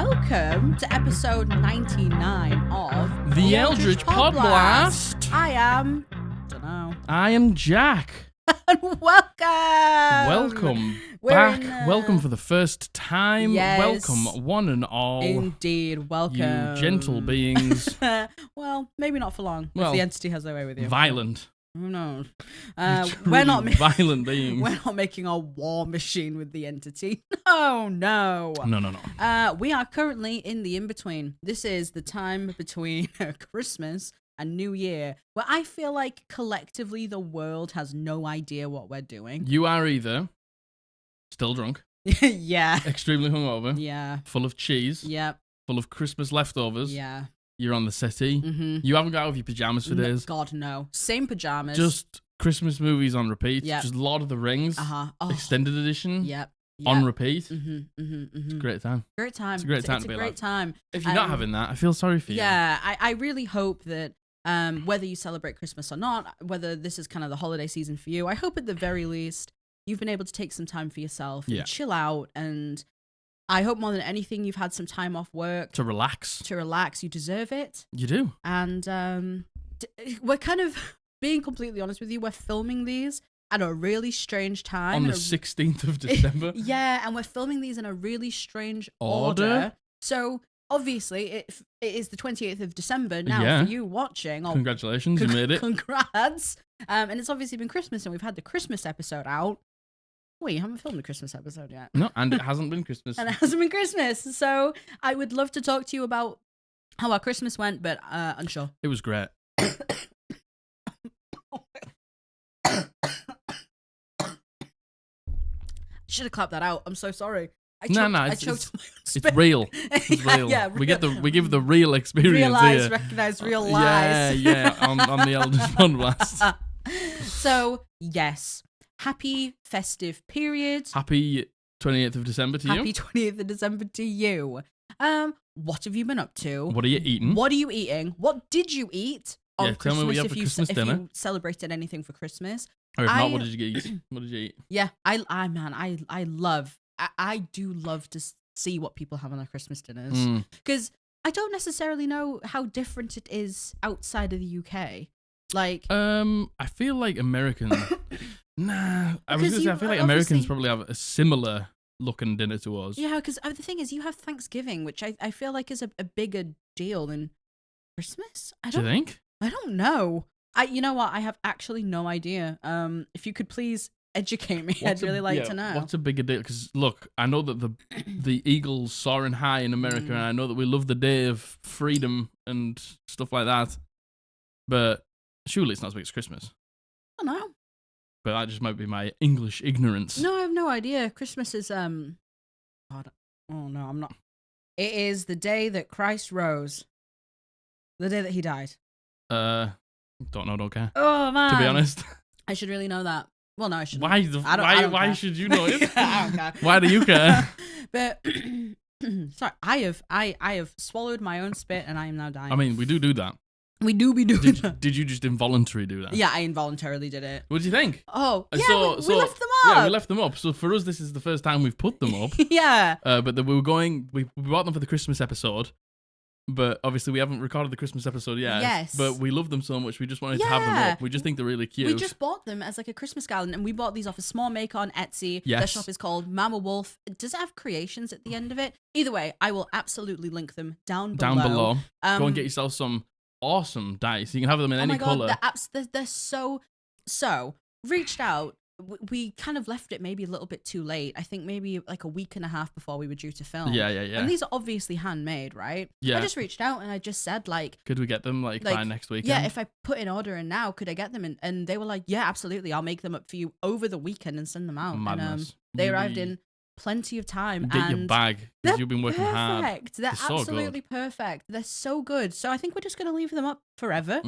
welcome to episode 99 of The Eldritch Podblast. I am, dunno. I am Jack. And welcome. We're back. Welcome for the first time. Yes. Welcome, one and all. Indeed, welcome. You gentle beings. Well, maybe not for long. Well, if the entity has their way with you. Violent. Who knows? Truly We're not violent beings. We're not making a war machine with the entity. No. No. We are currently in the in-between. This is the time between Christmas and New Year, where I feel like collectively the world has no idea what we're doing. You are either still drunk, Yeah. extremely hungover, Yeah. full of cheese, Yep. full of Christmas leftovers. Yeah. You're on the settee. Mm-hmm. You haven't got out of your pajamas for days. God, no. Same pajamas. Just Christmas movies on repeat. Yep. Just Lord of the Rings, Oh. extended edition, Yep. on repeat. It's a great time. Great time. It's a great time It's to be a great alive. time. If you're not having that, I feel sorry for you. Yeah, I really hope that whether you celebrate Christmas or not, whether this is kind of the holiday season for you, I hope at the very least you've been able to take some time for yourself and chill out. And I hope more than anything you've had some time off work. To relax. To relax. You deserve it. You do. And we're kind of, being completely honest with you, we're filming these at a really strange time. On the 16th of December. Yeah, and we're filming these in a really strange order. So obviously, it is the 28th of December now for you watching. Congratulations, you made it. Congrats. And it's obviously been Christmas, and we've had the Christmas episode out. Wait, you haven't filmed the Christmas episode yet? No, and it hasn't been Christmas. And it hasn't been Christmas. So I would love to talk to you about how our Christmas went, but unsure. It was great. Should have clapped that out. I'm so sorry. It's real. It's real. Yeah, we give the real experience realize, here. Recognize real lies. Yeah, on the Eldritch Podblast. So yes, happy festive period. Happy 28th of December to you. Happy 28th of December to you. What have you been up to? What are you eating? What are you eating? What did you eat on Christmas? Tell me what you had for Christmas dinner. If you celebrated anything for Christmas. Or if not, what did you eat? What did you eat? Yeah, I do love to see what people have on their Christmas dinners, because I don't necessarily know how different it is outside of the UK. Like, I feel like Americans. Nah, I feel like Americans probably have a similar looking dinner to us. Yeah, because the thing is, you have Thanksgiving, which I feel like is a bigger deal than Christmas. Do you think? I don't know. You know what? I have actually no idea. If you could please educate me, I'd really like to know. What's a bigger deal? Because look, I know that the Eagles soaring high in America, and I know that we love the day of freedom and stuff like that. But surely it's not as big as Christmas. I don't know. But that just might be my English ignorance. No, I have no idea. Christmas is God. Oh no, I'm not. It is the day that Christ rose. The day that he died. Don't know, don't care. Oh man. To be honest, I should really know that. Well, no, I shouldn't. Why should you know it? I don't care. Why do you care? But sorry, I have swallowed my own spit and I am now dying. I mean, we do that. We do be doing that. Did you just involuntarily do that? Yeah, I involuntarily did it. What do you think? Oh, yeah, so, we left them up. Yeah, we left them up. So for us, this is the first time we've put them up. Yeah. But we bought them for the Christmas episode. But obviously, we haven't recorded the Christmas episode yet. Yes. But we love them so much, we just wanted to have them up. We just think they're really cute. We just bought them as like a Christmas garland, and we bought these off a small maker on Etsy. Yes. Their shop is called Mama Wolf. Does it have creations at the end of it? Either way, I will absolutely link them down below. Go and get yourself some awesome dice. You can have them in any color. They're so reached out. We kind of left it maybe a little bit too late. I think maybe like a week and a half before we were due to film. Yeah. And these are obviously handmade, right? Yeah. I just reached out and I just said like, could we get them like by next weekend? Yeah, if I put an order in now, could I get them? And they were like, yeah, absolutely. I'll make them up for you over the weekend and send them out. Madness. And they arrived in plenty of time. Get your bag because you've been working hard. They're absolutely perfect. They're so good. So I think we're just going to leave them up forever.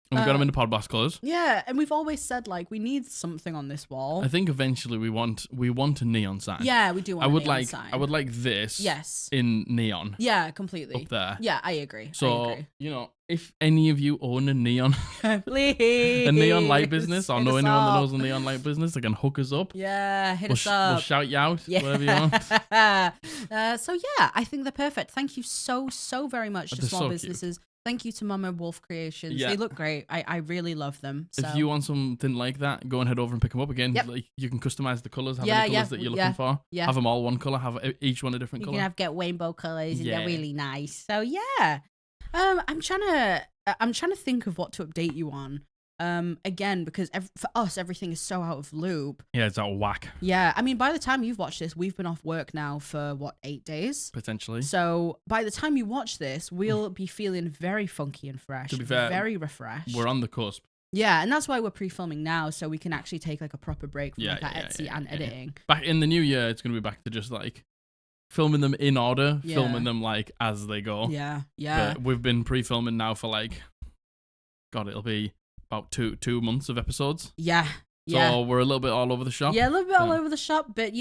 And we got them in the Podblast colours. Yeah, and we've always said like we need something on this wall. I think eventually we want a neon sign. Yeah, we do want a neon sign. I would like this. Yes. In neon. Yeah, completely. Up there. Yeah, I agree. So, if any of you own a neon please, a neon light business or know anyone that knows a neon light business, they can hook us up. Yeah, hit us up. We'll shout you out, whatever you want. So yeah, I think they're perfect. Thank you so very much to small businesses. Cute. Thank you to Mama Wolf Creations. Yeah. They look great. I really love them. So. If you want something like that, go and head over and pick them up again. Yep. Like, you can customize the colours, have any colours that you're looking for. Yeah. Have them all one colour, have each one a different colour. You can get rainbow colours and they're really nice. So yeah. I'm trying to think of what to update you on. Again, because for us, everything is so out of loop. Yeah, it's out of whack. Yeah, I mean, by the time you've watched this, we've been off work now for, what, 8 days? Potentially. So by the time you watch this, we'll be feeling very funky and fresh. To be fair, very refreshed. We're on the cusp. Yeah, and that's why we're pre-filming now, so we can actually take like a proper break from like our Etsy and editing. Back in the new year, it's going to be back to just like filming them in order, filming them like as they go. Yeah. But we've been pre-filming now for like, God, it'll be about two months of episodes. Yeah. So we're a little bit all over the shop. Yeah, a little bit all over the shop, but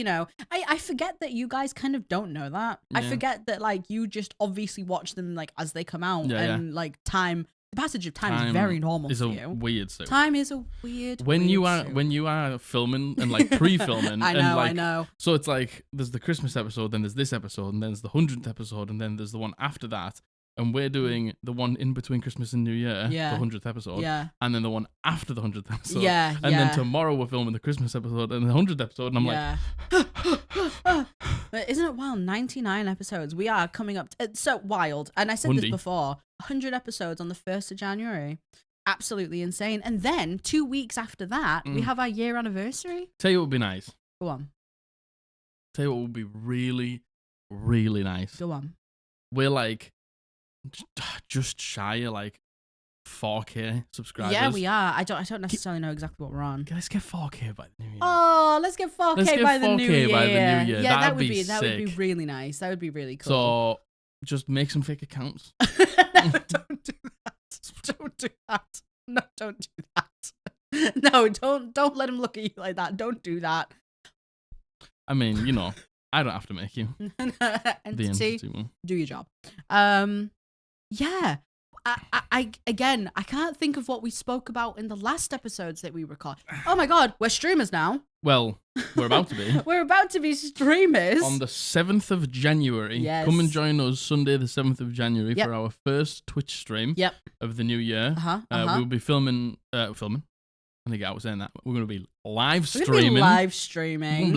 I forget that you guys kind of don't know that. Yeah. I forget that like you just obviously watch them like as they come out, and like the passage of time is very normal for you. Weird thing. Time is a weird. When you are filming and like pre-filming, I know. So it's like there's the Christmas episode, then there's this episode, and then there's the 100th episode, and then there's the one after that. And we're doing the one in between Christmas and New Year, the 100th episode, and then the one after the 100th episode. And then tomorrow we're filming the Christmas episode and the 100th episode, and I'm like... But isn't it wild? 99 episodes. We are coming up... It's so wild. And I said this before. 100 episodes on the 1st of January. Absolutely insane. And then 2 weeks after that, we have our year anniversary. Tell you what would be nice. Go on. Tell you what would be really, really nice. Go on. We're like... just shy of like 4K subscribers. Yeah, we are. I don't necessarily know exactly what we're on. Let's get 4K by the new year. Oh, let's get 4K by the new year. Yeah, that would be sick. That would be really nice. That would be really cool. So just make some fake accounts. Don't do that. Don't do that. No, don't do that. No, don't let him look at you like that. Don't do that. I mean, I don't have to make you. The entity one. Do your job. Yeah. I can't think of what we spoke about in the last episodes that we recorded. Oh my God, we're streamers now. Well, we're about to be. We're about to be streamers. On the 7th of January. Yes. Come and join us Sunday the 7th of January for our first Twitch stream of the new year. We'll be filming. I think I was saying that. We're going to be live streaming. Live streaming.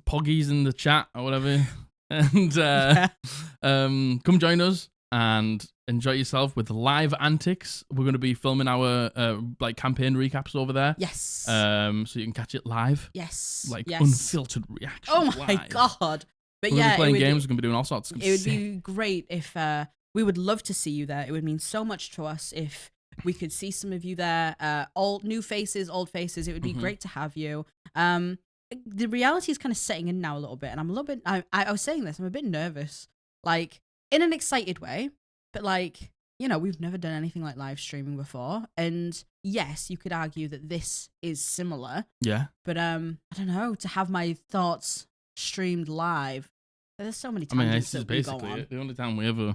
Poggies in the chat or whatever. And come join us and enjoy yourself with live antics. We're going to be filming our like campaign recaps over there. Yes. So you can catch it live. Yes. Like unfiltered reaction. Oh my live. God. But we're going to be playing games. We're going to be doing all sorts. It would be great if we would love to see you there. It would mean so much to us if we could see some of you there. New faces, old faces. It would be great to have you. The reality is kind of setting in now a little bit, and I'm a little bit. I was saying this. I'm a bit nervous, like in an excited way, but like we've never done anything like live streaming before, and yes, you could argue that this is similar. Yeah. But I don't know, to have my thoughts streamed live. There's so many times. This is basically it. The only time we ever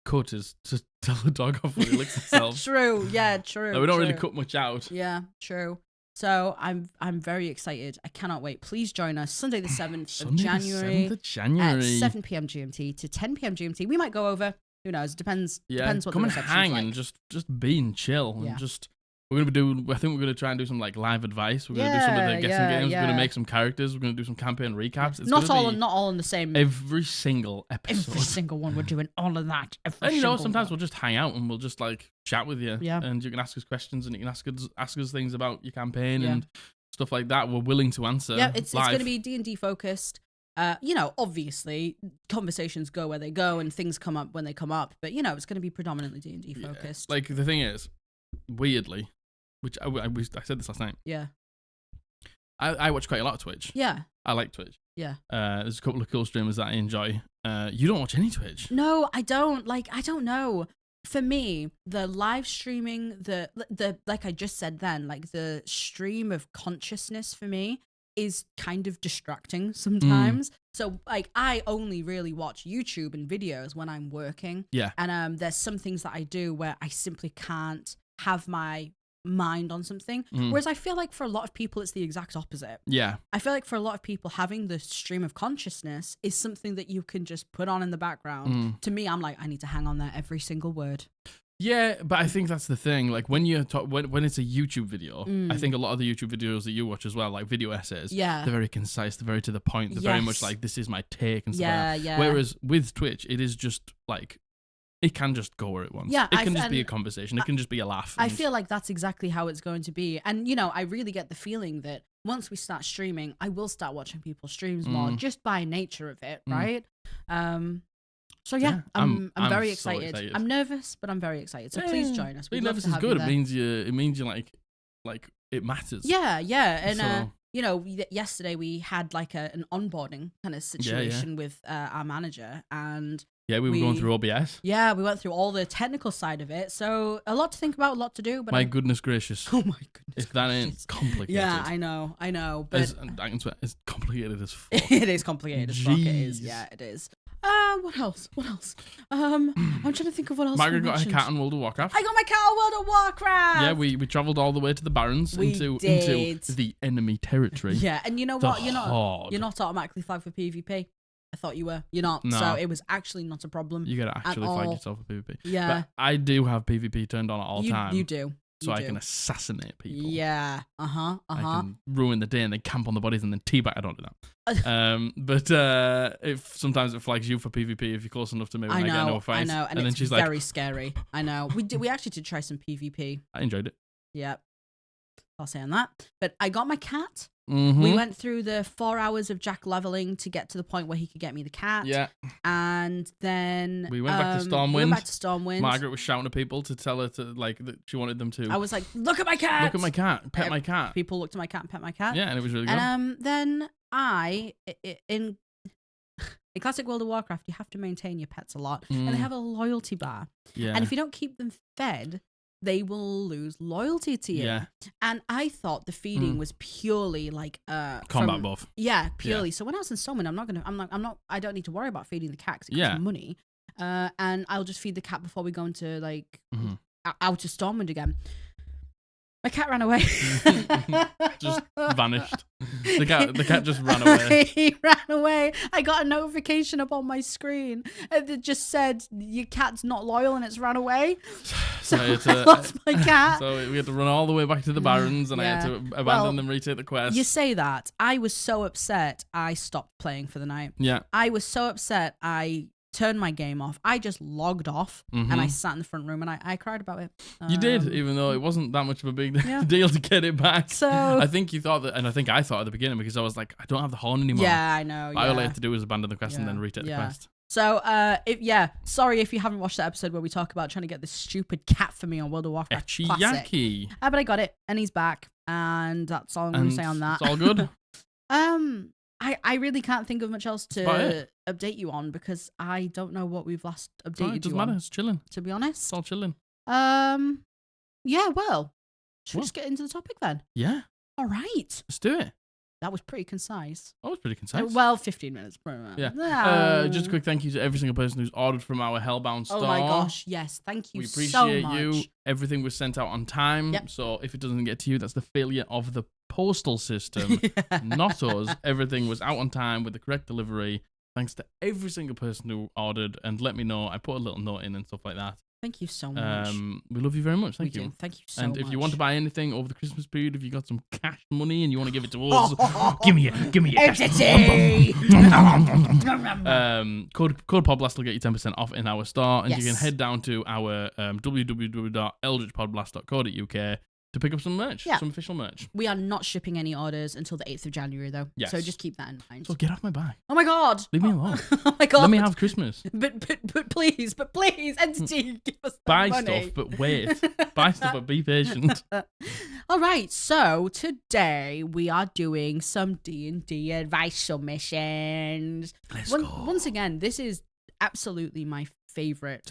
cut is to tell the dog off when he licks itself. True. Yeah. True. Like, we don't really cut much out. Yeah. True. So I'm very excited. I cannot wait. Please join us Sunday the 7th of January. The 7th of January. At 7 p.m. GMT to 10 p.m. GMT. We might go over. Who knows? Depends. Yeah. Depends what come the and reception's hang like. and just be and chill and just. We're gonna do. I think we're gonna try and do some like live advice. We're gonna do some of the guessing games. We're gonna make some characters. We're gonna do some campaign recaps. It's not all in the same. Every single episode. Every single one. We're doing all of that. And sometimes we'll just hang out and we'll just like chat with you. Yeah. And you can ask us questions and you can ask us things about your campaign and stuff like that. We're willing to answer. Yeah, it's gonna be D&D focused. Obviously conversations go where they go and things come up when they come up. But it's gonna be predominantly D&D focused. Like the thing is, weirdly. Which I said this last night. Yeah. I watch quite a lot of Twitch. Yeah. I like Twitch. Yeah. There's a couple of cool streamers that I enjoy. You don't watch any Twitch? No, I don't. Like, I don't know. for me, the live streaming, the like I just said then, like the stream of consciousness for me is kind of distracting sometimes. So like I only really watch YouTube and videos when I'm working. Yeah. And there's some things that I do where I simply can't have my mind on something. Whereas I feel like for a lot of people it's the exact opposite. Yeah. I feel like for a lot of people having the stream of consciousness is something that you can just put on in the background. To me, I'm like, I need to hang on there every single word. Yeah, but I think that's the thing. Like when you when it's a YouTube video, I think a lot of the YouTube videos that you watch as well, like video essays, they're very concise, they're very to the point, they're very much like, this is my take and stuff like that. Yeah. Whereas with Twitch, it is just like, it can just go where it wants. Yeah, it can just be a conversation. It can just be a laugh. I feel like that's exactly how it's going to be. And, you know, I really get the feeling that once we start streaming, I will start watching people's streams more just by nature of it, right? So yeah, I'm very excited. So excited. I'm nervous, but I'm very excited. So please join us. Being nervous is good. It means you like it matters. Yeah. And so, you know, yesterday we had like an onboarding kind of situation with our manager, and we were going through OBS. Yeah, we went through all the technical side of it. So a lot to think about, a lot to do. But goodness gracious! Oh my goodness! If that ain't complicated. Yeah, I know. But I can swear, it's complicated as fuck. It is complicated as fuck. It is. Yeah, it is. What else? I'm trying to think of what else. Margaret got her cat on World of Warcraft. I got my cat on World of Warcraft. Yeah, we travelled all the way to the Barrens into the enemy territory. Yeah, and you know what? You're not automatically flagged for PvP. I thought you were. You're not. No. So it was actually not a problem. You gotta actually flag yourself for PvP. Yeah. But I do have PvP turned on at all times. You do. So I can assassinate people. Yeah. I can ruin the day and then camp on the bodies and then teabag. I don't do that. But if sometimes it flags you for PvP if you're close enough to me when I get no fight. I know, and it's very scary. I know. We actually did try some PvP. I enjoyed it. Yep. I'll say on that. But I got my cat. We went through the 4 hours of Jack leveling to get to the point where he could get me the cat. Yeah. And then we went back to Stormwind. Margaret was shouting at people to tell her to that she wanted them to. I was like, look at my cat. Look at my cat. Pet my cat. People looked at my cat and pet my cat. Yeah, and it was really good. And then in classic World of Warcraft, you have to maintain your pets a lot. And they have a loyalty bar. Yeah. And if you don't keep them fed, they will lose loyalty to you. Yeah. And I thought the feeding was purely like combat buff. Yeah, purely. Yeah. So when I was in Stormwind, I don't need to worry about feeding the cat because it costs money. And I'll just feed the cat before we go into like out to Stormwind again. My cat ran away. Just vanished. The cat just ran away. He ran away. I got a notification up on my screen. It just said, your cat's not loyal and it's run away. So I lost my cat. So we had to run all the way back to the Barrens and I had to abandon them, retake the quest. You say that. I was so upset I stopped playing for the night. Yeah. I was so upset I turned my game off. I just logged off and I sat in the front room and I cried about it. You did, even though it wasn't that much of a big deal to get it back. So I think you thought that, and I think I thought at the beginning because I was like, I don't have the horn anymore. Yeah, I know. All I had to do was abandon the quest and then retake the quest. So, sorry if you haven't watched that episode where we talk about trying to get this stupid cat for me on World of Warcraft Classic. But I got it, and he's back, and that's all I'm going to say on that. It's all good. I really can't think of much else to update you on because I don't know what we've last updated you on. It doesn't matter. It's chilling. To be honest. It's all chilling. Yeah, well, should we just get into the topic then? Yeah. All right. Let's do it. That was pretty concise. That was pretty concise. Well, 15 minutes. Yeah. Just a quick thank you to every single person who's ordered from our Hellbound store. Oh my gosh, yes. Thank you so much. We appreciate you. Everything was sent out on time. Yep. So if it doesn't get to you, that's the failure of the postal system, not us. Everything was out on time with the correct delivery. Thanks to every single person who ordered and let me know. I put a little note in and stuff like that. Thank you so much. We love you very much. Thank you. Thank you so much. And if you want to buy anything over the Christmas period, if you got some cash money and you want to give it to us, give me a entity. Code Podblast will get you 10% off in our store, and you can head down to our www.eldritchpodblast.co.uk to pick up some merch, some official merch. We are not shipping any orders until the 8th of January, though. Yes. So just keep that in mind. So get off my back. Oh my God. Leave me alone. Oh my God. Let me have Christmas. But please, entity, give us Buy money. Stuff, but wait. Buy stuff, but be patient. All right. So today we are doing some D&D advice submissions. Let's go. Once again, this is absolutely my favorite.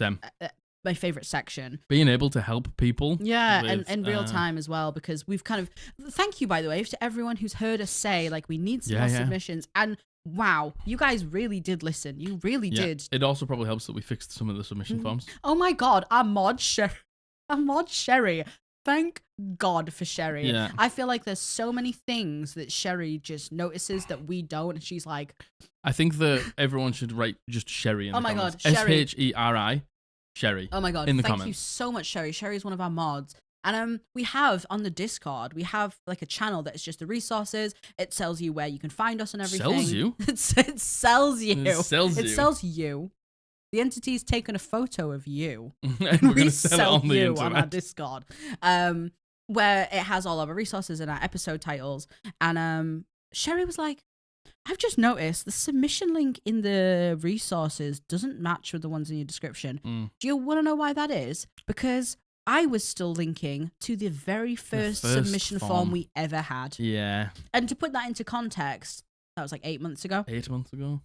my favorite section. Being able to help people. Yeah, with, and in real time as well, because we've kind of, thank you, by the way, to everyone who's heard us say, like, we need some more submissions. And wow, you guys really did listen. You really did. It also probably helps that we fixed some of the submission forms. Oh my God, our mod Sherry. Thank God for Sherry. Yeah. I feel like there's so many things that Sherry just notices that we don't, and she's like... I think that everyone should write just Sherry in the comments. God, Sherry. Sheri, Sherry. Oh my God, in the thank comments. you so much, Sherry. Sherry is one of our mods. And we have on the Discord, we have like a channel that is just the resources. It tells you where you can find us and everything. Sells you? It sells you. It sells you. The entity's taken a photo of you. And we're going to sell it on the internet. On our Discord. Where it has all of our resources and our episode titles. And Sherry was like, I've just noticed the submission link in the resources doesn't match with the ones in your description. Do you want to know why that is? Because I was still linking to the very first submission form we ever had. Yeah. And to put that into context, that was like 8 months ago. 8 months ago.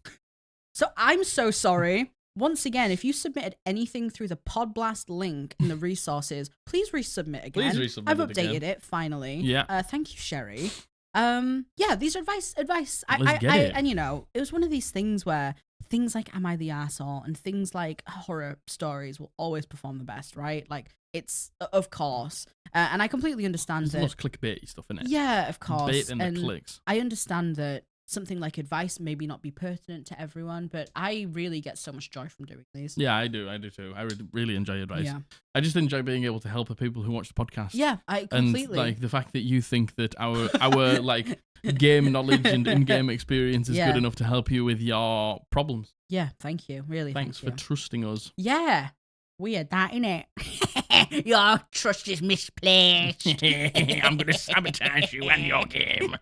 So I'm so sorry. Once again, if you submitted anything through the Podblast link in the resources, please resubmit again. Please resubmit I've updated it finally. Yeah. Thank you, Sherry. Yeah, these are advice. And you know, it was one of these things where things like Am I the Arsehole and things like horror stories will always perform the best, right? Like, it's, of course. And I completely understand it's that. the most clickbaity stuff, isn't it? Yeah, of course. Bait and the clicks. I understand that something like advice maybe not be pertinent to everyone, but I really get so much joy from doing these. Yeah, I do too. I really enjoy advice. Yeah. I just enjoy being able to help the people who watch the podcast. Yeah, I completely. And like the fact that you think that our like game knowledge and in-game experience is good enough to help you with your problems. Yeah, thank you. Really, thanks for trusting us. Yeah. Weird that, innit? Your trust is misplaced. I'm going to sabotage you and your game.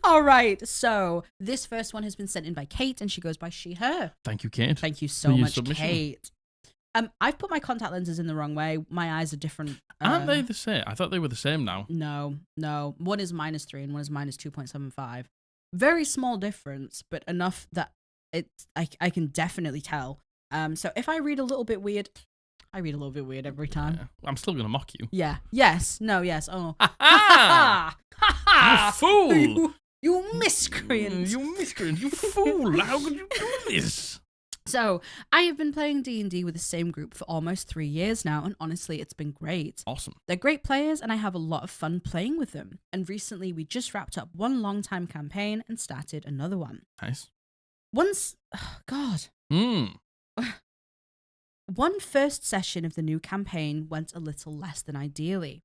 All right. So this first one has been sent in by Kate, and she goes by she, her. Thank you, Kate. Thank you so much, Kate. I've put my contact lenses in the wrong way. My eyes are different. Aren't they the same? I thought they were the same now. No. One is -3 and one is -2.75. Very small difference, but enough that I can definitely tell. So if I read a little bit weird, I read a little bit weird every time. Yeah. I'm still going to mock you. Yeah. Yes. No, yes. Oh. Ha ha! You fool! You miscreant! You miscreant! You fool! How could you do this? So, I have been playing D&D with the same group for almost 3 years now, and honestly, it's been great. Awesome. They're great players, and I have a lot of fun playing with them. And recently, we just wrapped up one long-time campaign and started another one. Nice. One first session of the new campaign went a little less than ideally.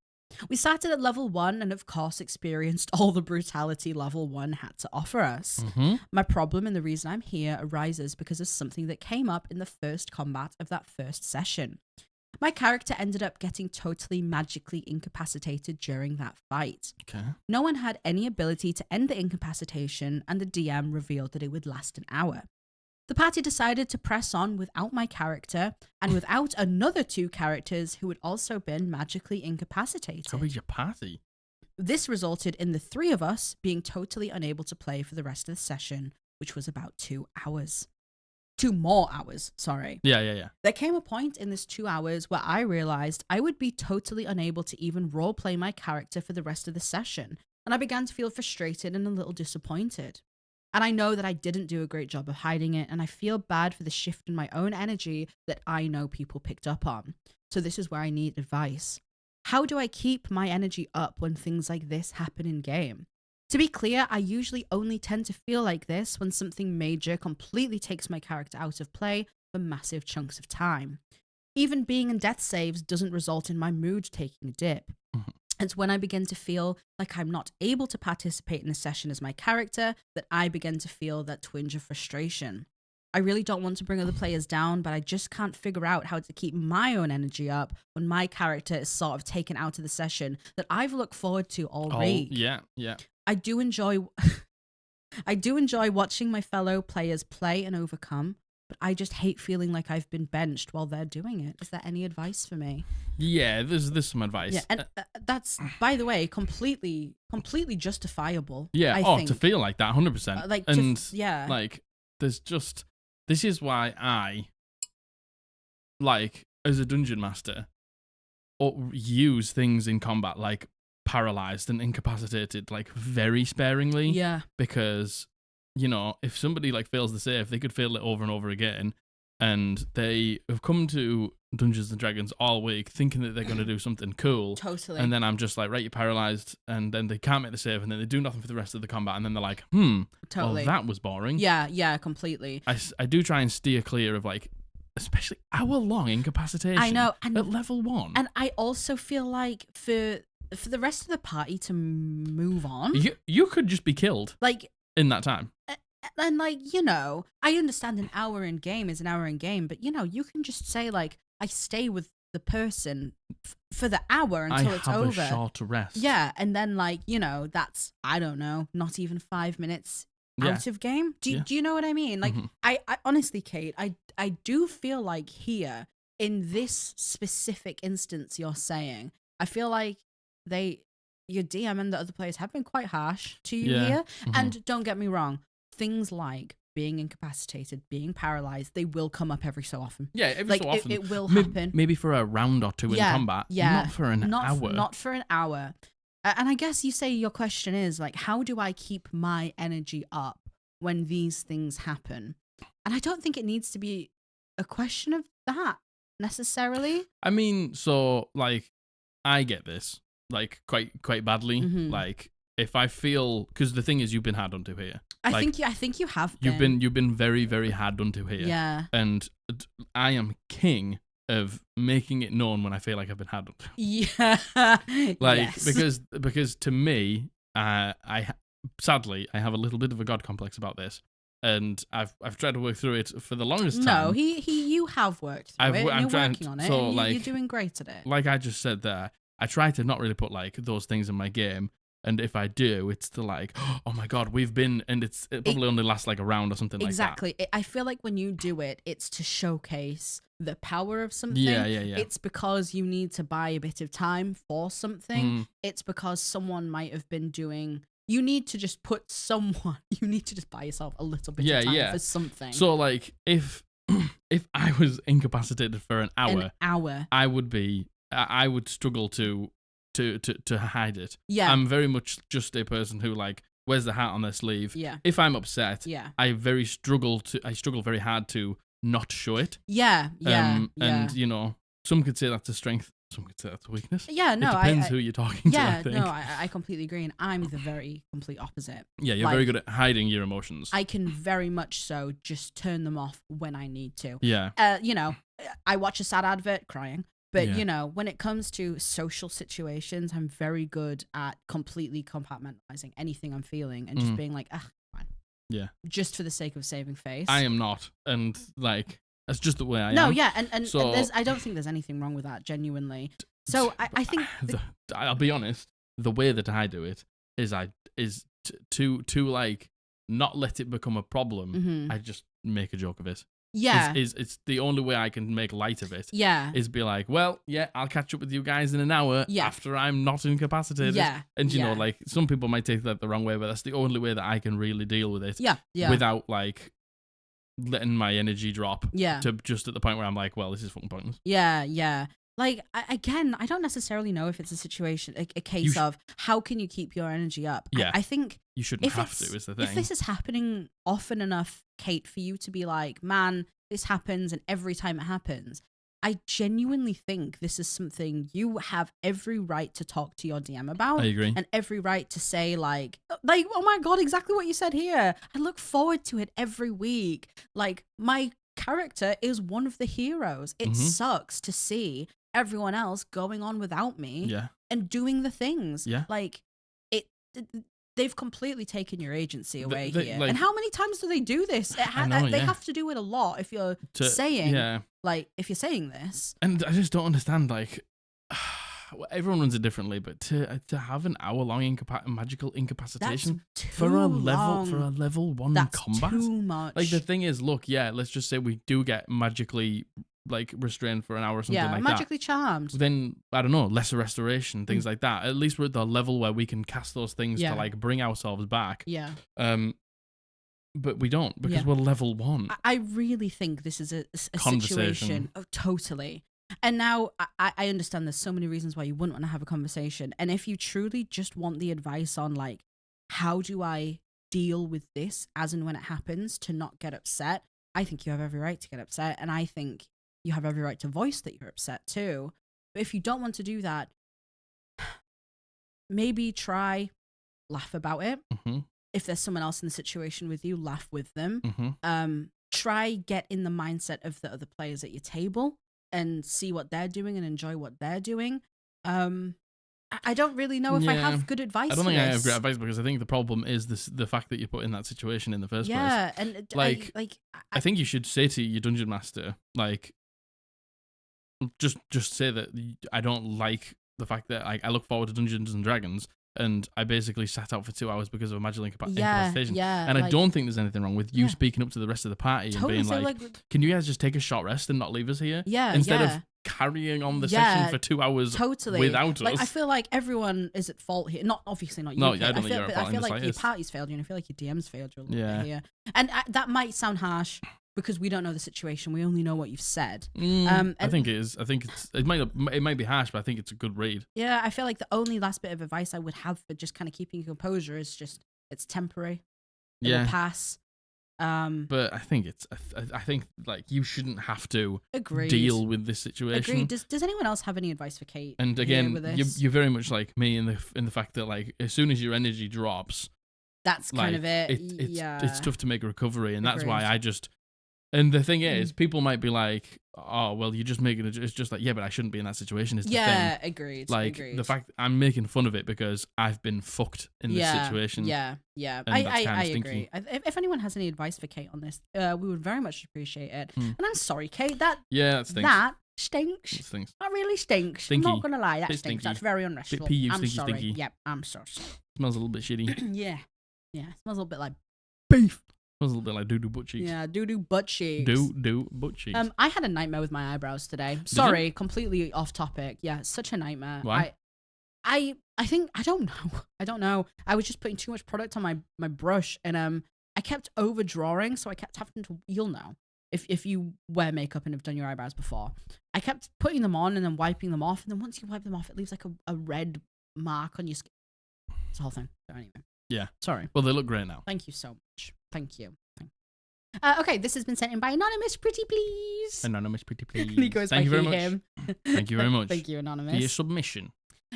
We started at level 1 and of course experienced all the brutality level 1 had to offer us. My problem and the reason I'm here arises because of something that came up in the first combat of that first session. My character ended up getting totally magically incapacitated during that fight. Okay. No one had any ability to end the incapacitation, and the DM revealed that it would last an hour. The party decided to press on without my character and without another 2 characters who had also been magically incapacitated. How big's your party? This resulted in the 3 of us being totally unable to play for the rest of the session, which was about 2 hours. 2 more hours, sorry. Yeah. There came a point in this 2 hours where I realized I would be totally unable to even roleplay my character for the rest of the session, and I began to feel frustrated and a little disappointed. And I know that I didn't do a great job of hiding it, and I feel bad for the shift in my own energy that I know people picked up on. So this is where I need advice. How do I keep my energy up when things like this happen in game? To be clear, I usually only tend to feel like this when something major completely takes my character out of play for massive chunks of time. Even being in death saves doesn't result in my mood taking a dip. It's when I begin to feel like I'm not able to participate in a session as my character that I begin to feel that twinge of frustration. I really don't want to bring other players down, but I just can't figure out how to keep my own energy up when my character is sort of taken out of the session that I've looked forward to all week. Yeah. I do enjoy watching my fellow players play and overcome, but I just hate feeling like I've been benched while they're doing it. Is there any advice for me? Yeah, there's some advice. Yeah, and that's, by the way, completely justifiable. Yeah, I think. To feel like that, 100%. Like, there's just, this is why I, like, as a dungeon master, or use things in combat like paralyzed and incapacitated like very sparingly. Yeah. Because, you know, if somebody like fails the save, they could fail it over and over again. And they have come to Dungeons and Dragons all week thinking that they're going to do something cool. Totally. And then I'm just like, right, you're paralyzed. And then they can't make the save. And then they do nothing for the rest of the combat. And then they're like, totally. Well, that was boring. Yeah, completely. I do try and steer clear of like, especially hour-long incapacitation. I know. And, at level 1. And I also feel like for the rest of the party to move on. You could just be killed. Like in that time. And like, you know, I understand an hour in game is an hour in game, but you know, you can just say like, I stay with the person for the hour until it's over. I have a short rest. Yeah, and then like, you know, that's, I don't know, not even 5 minutes out of game. Do you know what I mean? Like, I honestly, Kate, I do feel like here in this specific instance you're saying, I feel like your DM and the other players have been quite harsh to you here. And don't get me wrong, things like being incapacitated, being paralyzed, they will come up every so often. Yeah, every so often. It will happen. Maybe for a round or two in combat. Yeah. Not for an hour. Not for an hour. And I guess you say your question is like, how do I keep my energy up when these things happen? And I don't think it needs to be a question of that necessarily. I mean, so like, I get this like quite badly. Like, if I feel, because the thing is, you've been hard done to here. I think you have been. You've been very, very hard done to here. Yeah. And I am king of making it known when I feel like I've been hard done to. Yeah. Like, yes. because to me, sadly I have a little bit of a god complex about this, and I've tried to work through it for the longest time. No, you have worked through it. And you're working on it. So and like, you're doing great at it. Like I just said there, I try to not really put like those things in my game. And if I do, it's to like, oh my God, we've been, and it probably only lasts like a round or something exactly. like that. I feel like when you do it, it's to showcase the power of something. Yeah. It's because you need to buy a bit of time for something. It's because someone might have been doing, you need to just buy yourself a little bit of time for something. So like, if I was incapacitated for an hour, I would struggle to hide it. Yeah. I'm very much just a person who like wears the hat on their sleeve. Yeah. If I'm upset, I struggle very hard to not show it. Yeah. And you know, some could say that's a strength, some could say that's a weakness. Yeah, no. It depends who you're talking to, I think. No, I completely agree, and I'm the very complete opposite. Yeah, you're very good at hiding your emotions. I can very much so just turn them off when I need to. Yeah. You know, I watch a sad advert crying. But, you know, when it comes to social situations, I'm very good at completely compartmentalizing anything I'm feeling and just being like, fine. Yeah. Just for the sake of saving face. I am not. And, like, that's just the way I am. No, yeah. And so, I don't think there's anything wrong with that, genuinely. So I think... I'll be honest. The way that I do it is to like, not let it become a problem. I just make a joke of it. Yeah. It's the only way I can make light of it. Yeah. Is be like, well, yeah, I'll catch up with you guys in an hour after I'm not incapacitated. Yeah. And you know, like, some people might take that the wrong way, but that's the only way that I can really deal with it. Yeah. Yeah. Without like letting my energy drop. Yeah. To just at the point where I'm like, well, this is fucking pointless. Yeah. Yeah. Like, again, I don't necessarily know if it's a situation, a case of how can you keep your energy up? Yeah. I think you shouldn't have to, is the thing. If this is happening often enough, Kate, for you to be like, man, this happens, and every time it happens, I genuinely think this is something you have every right to talk to your DM about. I agree. And every right to say like, oh my God, exactly what you said here. I look forward to it every week. Like, my character is one of the heroes. It sucks to see everyone else going on without me and doing the things. Yeah. Like, they've completely taken your agency away here. Like, and how many times do they do this? They have to do it a lot if you're saying, like, if you're saying this. And I just don't understand, like, everyone runs it differently, but to have an hour-long magical incapacitation for a level 1 combat? Too much. Like, the thing is, look, let's just say we do get magically like restrained for an hour or something like that. Magically charmed. Then, I don't know, lesser restoration, things like that. At least we're at the level where we can cast those things to like bring ourselves back. Yeah. But we don't, because we're level 1. I really think this is a situation. Oh, totally. And now I understand there's so many reasons why you wouldn't want to have a conversation. And if you truly just want the advice on like, how do I deal with this as and when it happens to not get upset, I think you have every right to get upset. And I think you have every right to voice that you're upset too. But if you don't want to do that, maybe try laugh about it. Mm-hmm. If there's someone else in the situation with you, laugh with them. Mm-hmm. Try get in the mindset of the other players at your table and see what they're doing and enjoy what they're doing. I don't really know if I have good advice. I don't think I have great advice because I think the problem is the fact that you're put in that situation in the first place. Yeah, and I think you should say to your dungeon master, like, just say that I don't like the fact that I look forward to Dungeons and Dragons. And I basically sat out for 2 hours because of a magical incapacitation. Yeah, and I don't think there's anything wrong with you speaking up to the rest of the party totally, and being like, can you guys just take a short rest and not leave us here? Yeah. Instead of carrying on the session for 2 hours without us. I feel like everyone is at fault here. Obviously not you. No, I don't think you're at fault. I feel like your party's failed you and I feel like your DM's failed you a little bit here. And that might sound harsh because we don't know the situation. We only know what you've said. I think it is. I think it might be harsh, but I think it's a good read. Yeah, I feel like the only last bit of advice I would have for just kind of keeping your composure is just it's temporary. It will pass. But I think I think like you shouldn't have to deal with this situation. Agreed. Does anyone else have any advice for Kate? And again, you're very much like me in the fact that like as soon as your energy drops, that's kind of it. It's tough to make a recovery, and that's why I just. And the thing is, people might be like, "Oh, well, you're just making it." It's just like, yeah, but I shouldn't be in that situation. Is the thing. Agreed. Like the fact I'm making fun of it because I've been fucked in this situation. Yeah. I agree. If anyone has any advice for Kate on this, we would very much appreciate it. And I'm sorry, Kate. That stinks. That stinks. It stinks. That really stinks. Stinky. I'm not gonna lie, that stinks. Stinky. That's very unrestful. I'm sorry. Stinky. Yep, I'm so sorry. Smells a little bit shitty. Yeah. It smells a little bit like beef. Smells a little bit like doo-doo butt cheeks. Yeah, doo-doo butt cheeks. Doo-doo butt cheeks. I had a nightmare with my eyebrows today. Sorry, completely off topic. Yeah, such a nightmare. Why? I think I don't know. I was just putting too much product on my brush and I kept overdrawing, so I kept having to, you'll know. If you wear makeup and have done your eyebrows before. I kept putting them on and then wiping them off, and then once you wipe them off, it leaves like a red mark on your skin. It's the whole thing. So anyway. Yeah. Sorry. Well, they look great now. Thank you so much. Thank you. Okay, this has been sent in by Anonymous Pretty Please. Anonymous Pretty Please. Thank you very much. Thank you very much. Thank you, Anonymous. For your submission.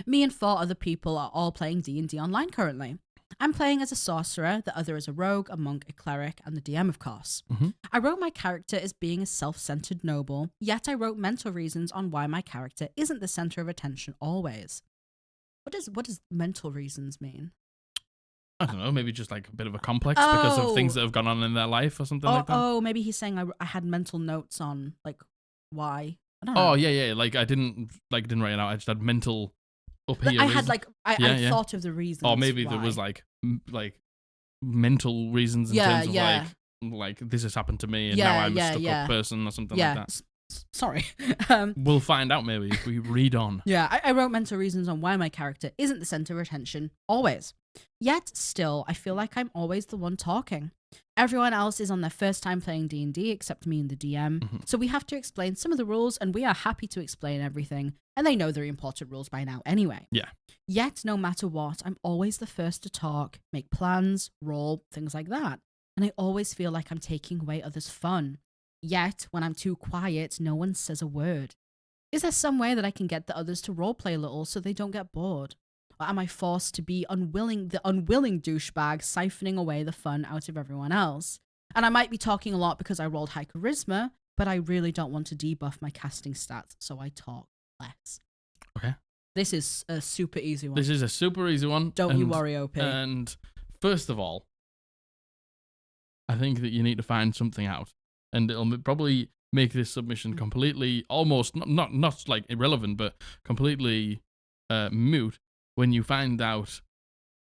Me and 4 other people are all playing D&D online currently. I'm playing as a sorcerer, the other as a rogue, a monk, a cleric, and the DM, of course. Mm-hmm. I wrote my character as being a self-centered noble, yet I wrote mental reasons on why my character isn't the center of attention always. What does mental reasons mean? I don't know, maybe just like a bit of a complex because of things that have gone on in their life or something like that. Oh, maybe he's saying I had mental notes on like why. I don't know. Oh yeah. Like I didn't write it out. I just had mental up here. I had like I thought of the reasons. Or maybe there was like mental reasons in terms of like this has happened to me and now I'm a stuck up person or something like that. Sorry. We'll find out maybe if we read on. Yeah, I wrote mental reasons on why my character isn't the center of attention always. Yet still, I feel like I'm always the one talking. Everyone else is on their first time playing D&D except me and the DM. Mm-hmm. So we have to explain some of the rules, and we are happy to explain everything. And they know the important rules by now anyway. Yeah. Yet, no matter what, I'm always the first to talk, make plans, roll, things like that. And I always feel like I'm taking away others' fun. Yet, when I'm too quiet, no one says a word. Is there some way that I can get the others to roleplay a little so they don't get bored? Or am I forced to be the unwilling douchebag siphoning away the fun out of everyone else? And I might be talking a lot because I rolled high charisma, but I really don't want to debuff my casting stats, so I talk less. Okay. This is a super easy one. This is a super easy one. Don't you worry, OP. And first of all, I think that you need to find something out. And it'll probably make this submission completely, almost, not like irrelevant, but completely moot when you find out,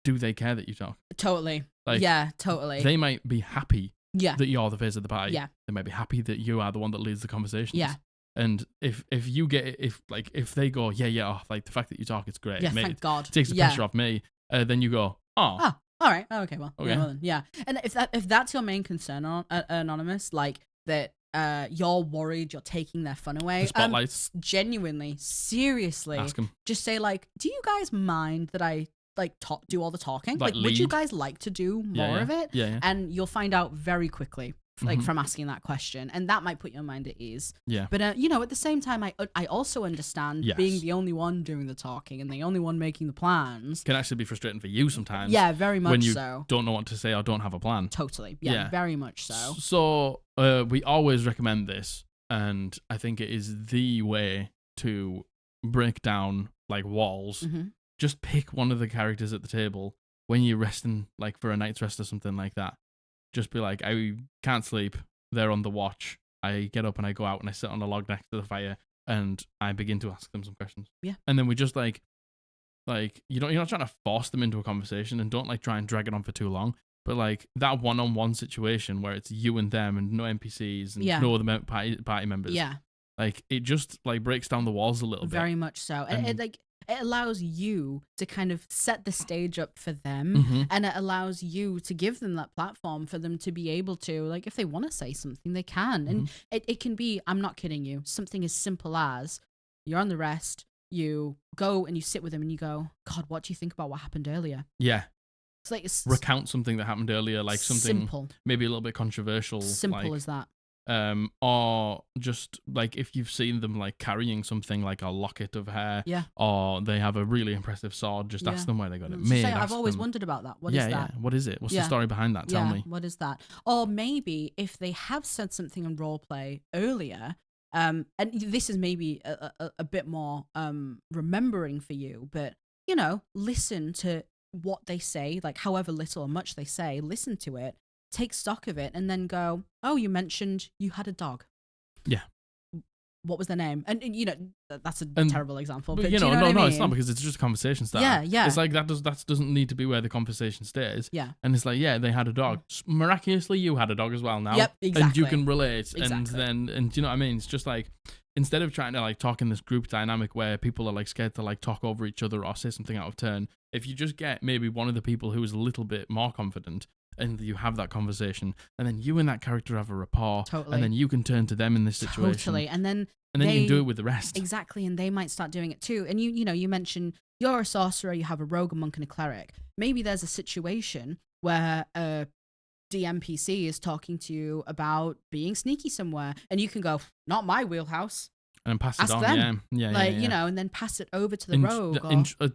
do they care that you talk? Totally. Like, yeah, totally. They might be happy that you're the face of the party. Yeah. They might be happy that you are the one that leads the conversations. Yeah. And if they go, like the fact that you talk, it's great. Yeah, thank God. It takes the pressure off me. Then you go, all right. Okay, well, okay. Yeah. And if that's your main concern, Anonymous, like that you're worried you're taking their fun away. The spotlights. Genuinely, seriously. Ask them. Just say like, do you guys mind that I like do all the talking? Like would you guys like to do more of it? Yeah. And you'll find out very quickly. Like from asking that question, and that might put your mind at ease. Yeah. But you know, at the same time, I also understand being the only one doing the talking and the only one making the plans can actually be frustrating for you sometimes. Yeah, very much when you so. Don't know what to say or don't have a plan. Totally. Yeah, very much so. So we always recommend this, and I think it is the way to break down like walls. Just pick one of the characters at the table when you're resting, like for a night's rest or something like that. Just be like, I can't sleep. They're on the watch. I get up and I go out and I sit on a log next to the fire and I begin to ask them some questions. Yeah. And then we just like you're not trying to force them into a conversation, and don't like try and drag it on for too long. But like that one-on-one situation where it's you and them and no NPCs and no other party members. Yeah. Like it just like breaks down the walls a little bit. Very much so. And it allows you to kind of set the stage up for them, and it allows you to give them that platform for them to be able to, like, if they want to say something, they can. And it can be, I'm not kidding you, something as simple as you're on the rest, you go and you sit with them and you go, God, what do you think about what happened earlier? Yeah. It's like recount something that happened earlier, like something simple, maybe a little bit controversial. Simple as that. Or just like if you've seen them like carrying something like a locket of hair, or they have a really impressive sword, just ask them where they got it made. I've always wondered about that. What is that? Yeah, what is it? What's the story behind that? Tell me. What is that? Or maybe if they have said something in roleplay earlier, and this is maybe a bit more remembering for you, but you know, listen to what they say, like however little or much they say, listen to it. Take stock of it and then go, oh, you mentioned you had a dog. Yeah. What was their name? And you know, that's a terrible example. But you know, no, it's not, because it's just a conversation starter. Yeah. It's like that doesn't need to be where the conversation stays. Yeah. And it's like, yeah, they had a dog. Miraculously, you had a dog as well now. Yep, exactly. And you can relate. Exactly. And do you know what I mean? It's just like, instead of trying to like talk in this group dynamic where people are like scared to like talk over each other or say something out of turn, if you just get maybe one of the people who is a little bit more confident, and you have that conversation, and then you and that character have a rapport, and then you can turn to them in this situation. Totally. And then you can do it with the rest. Exactly, and they might start doing it too. And you know, you mentioned you're a sorcerer, you have a rogue, a monk, and a cleric. Maybe there's a situation where a DMPC is talking to you about being sneaky somewhere, and you can go, not my wheelhouse. And pass it Ask on, them. Yeah. You know, and then pass it over to the rogue.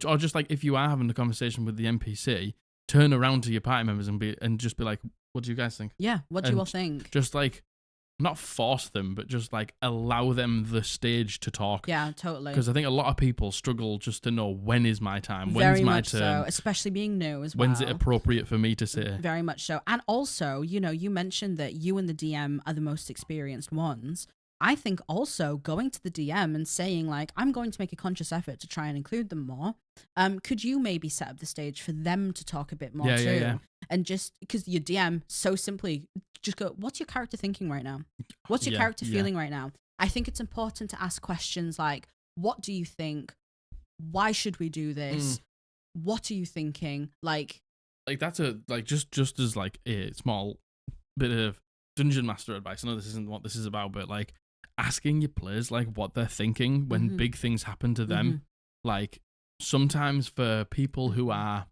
Or just like if you are having a conversation with the NPC, turn around to your party members and just be like, what do you guys think? Yeah, what do you all think? Just like, not force them, but just like allow them the stage to talk. Yeah, totally. Because I think a lot of people struggle just to know, when is my time? When's Very my much turn? so, especially being new as well. When's it appropriate for me to say? Very much so. And also, you know, you mentioned that you and the DM are the most experienced ones. I think also going to the DM and saying like, I'm going to make a conscious effort to try and include them more. Could you maybe set up the stage for them to talk a bit more too? Yeah. And just because your DM so simply just go, what's your character thinking right now? What's your character feeling right now? I think it's important to ask questions like, what do you think? Why should we do this? What are you thinking? Like that's a like just as like a small bit of dungeon master advice. I know this isn't what this is about, but like asking your players like what they're thinking when big things happen to them. Like sometimes for people who are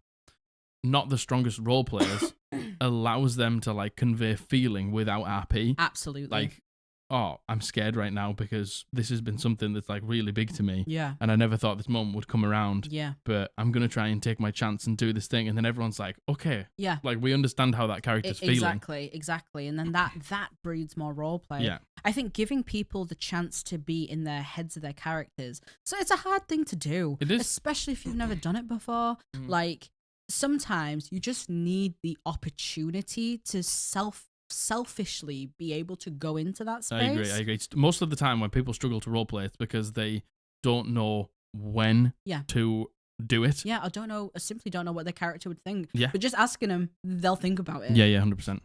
not the strongest role players, allows them to like convey feeling without RP. Absolutely. Like, oh, I'm scared right now because this has been something that's like really big to me. Yeah. And I never thought this moment would come around. Yeah. But I'm going to try and take my chance and do this thing. And then everyone's like, okay. Yeah. Like we understand how that character's feeling. Exactly. And then that breeds more role play. Yeah. I think giving people the chance to be in their heads of their characters. So it's a hard thing to do. It is. Especially if you've never done it before. Like sometimes you just need the opportunity to selfishly be able to go into that space. I agree. Most of the time when people struggle to roleplay, it's because they don't know when to do it. Yeah, or simply don't know what their character would think. Yeah. But just asking them, they'll think about it. Yeah, 100%.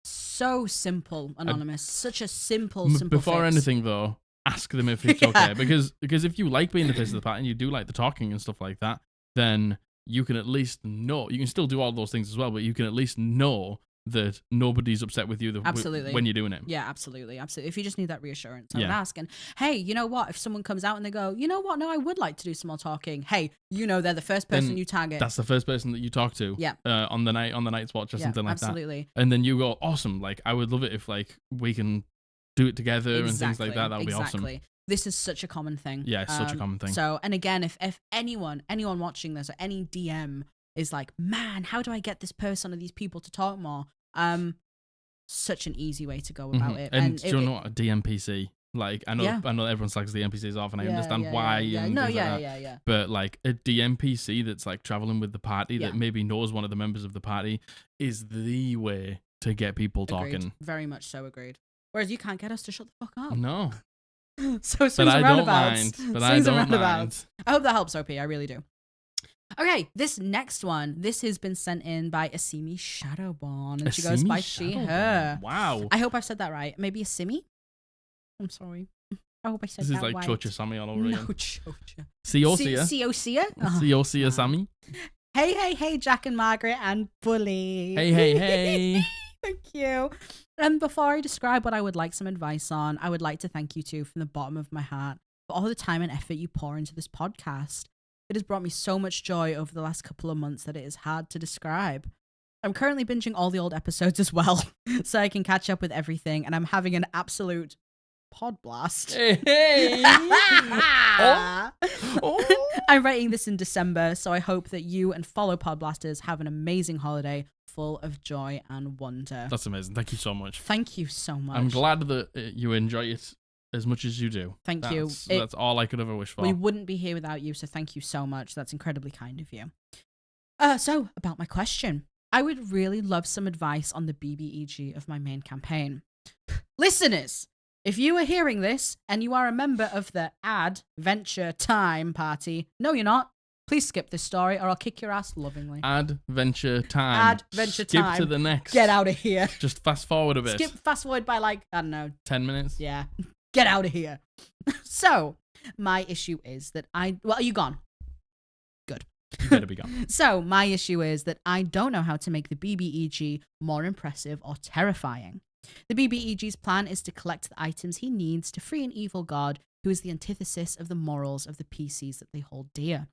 So simple, Anonymous. Such a simple Before fix. anything, though, ask them if it's okay. Because if you like being the face of the party and you do like the talking and stuff like that, then you can at least know. You can still do all those things as well, but you can at least know that nobody's upset with you absolutely. when you're doing it. Yeah, absolutely. If you just need that reassurance, I would ask. And hey, you know what? If someone comes out and they go, you know what? No, I would like to do some more talking. Hey, they're the first person you target. That's the first person that you talk to. Yeah. On the Night's Watch or something like absolutely. that. And then you go, awesome. Like, I would love it if we can do it together and things like that. That would be awesome. This is such a common thing. Yeah, it's such a common thing. So, and again, if anyone watching this or any DM is like, man, how do I get this person or these people to talk more? Such an easy way to go about it. And do you know what a DMPC? Like, I know everyone slags the NPCs off, and I understand why. Yeah. But like a DMPC that's like traveling with the party that maybe knows one of the members of the party is the way to get people talking. Very much so, agreed. Whereas you can't get us to shut the fuck up. No. So swings and roundabouts. But I don't mind. I hope that helps, OP. I really do. Okay, this next one, this has been sent in by Asimi Shadowborn, and she goes by she, her. Wow. I hope I've said that right. Maybe Asimi? I'm sorry. I hope I said that right. This is like Chocha Sammy all over again. No, Chocha. Siosia. Siosia? Siosia Sammy. Hey, Jack and Margaret and Bully. Hey. Thank you. And before I describe what I would like some advice on, I would like to thank you two from the bottom of my heart for all the time and effort you pour into this podcast. It has brought me so much joy over the last couple of months that it is hard to describe. I'm currently binging all the old episodes as well, so I can catch up with everything, and I'm having an absolute Podblast. Hey. I'm writing this in December, so I hope that you and fellow Podblasters have an amazing holiday full of joy and wonder. That's amazing. Thank you so much. Thank you so much. I'm glad that you enjoy it as much as you do. Thank you. That's all I could ever wish for. We wouldn't be here without you, so thank you so much. That's incredibly kind of you. So, about my question. I would really love some advice on the BBEG of my main campaign. Listeners, if you are hearing this and you are a member of the Adventure Time party, no, you're not. Please skip this story or I'll kick your ass lovingly. Adventure Time. Skip to the next. Get out of here. Just fast forward a bit. Fast forward by I don't know. 10 minutes? Yeah. Get out of here. So, my issue is that are you gone? Good. You better be gone. So, my issue is that I don't know how to make the BBEG more impressive or terrifying. The BBEG's plan is to collect the items he needs to free an evil god who is the antithesis of the morals of the PCs that they hold dear.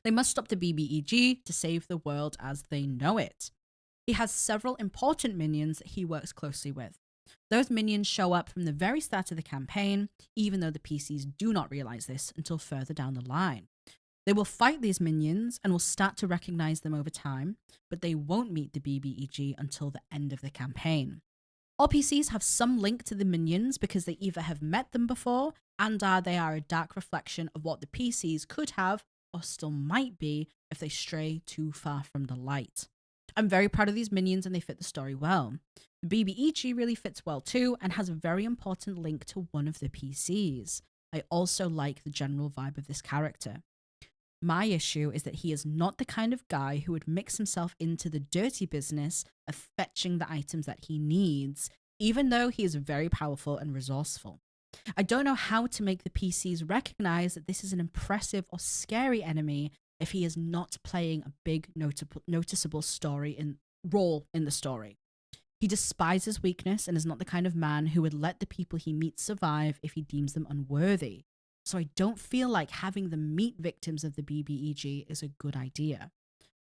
They must stop the BBEG to save the world as they know it. He has several important minions that he works closely with. Those minions show up from the very start of the campaign, even though the PCs do not realize this until further down the line. They will fight these minions and will start to recognize them over time, but they won't meet the BBEG until the end of the campaign. All PCs have some link to the minions because they either have met them before and they are a dark reflection of what the PCs could have or still might be if they stray too far from the light. I'm very proud of these minions and they fit the story well. The BBEG really fits well too and has a very important link to one of the PCs. I also like the general vibe of this character. My issue is that he is not the kind of guy who would mix himself into the dirty business of fetching the items that he needs, even though he is very powerful and resourceful. I don't know how to make the PCs recognize that this is an impressive or scary enemy if he is not playing a big noticeable role in the story. He despises weakness and is not the kind of man who would let the people he meets survive if he deems them unworthy. So I don't feel like having them meet victims of the BBEG is a good idea.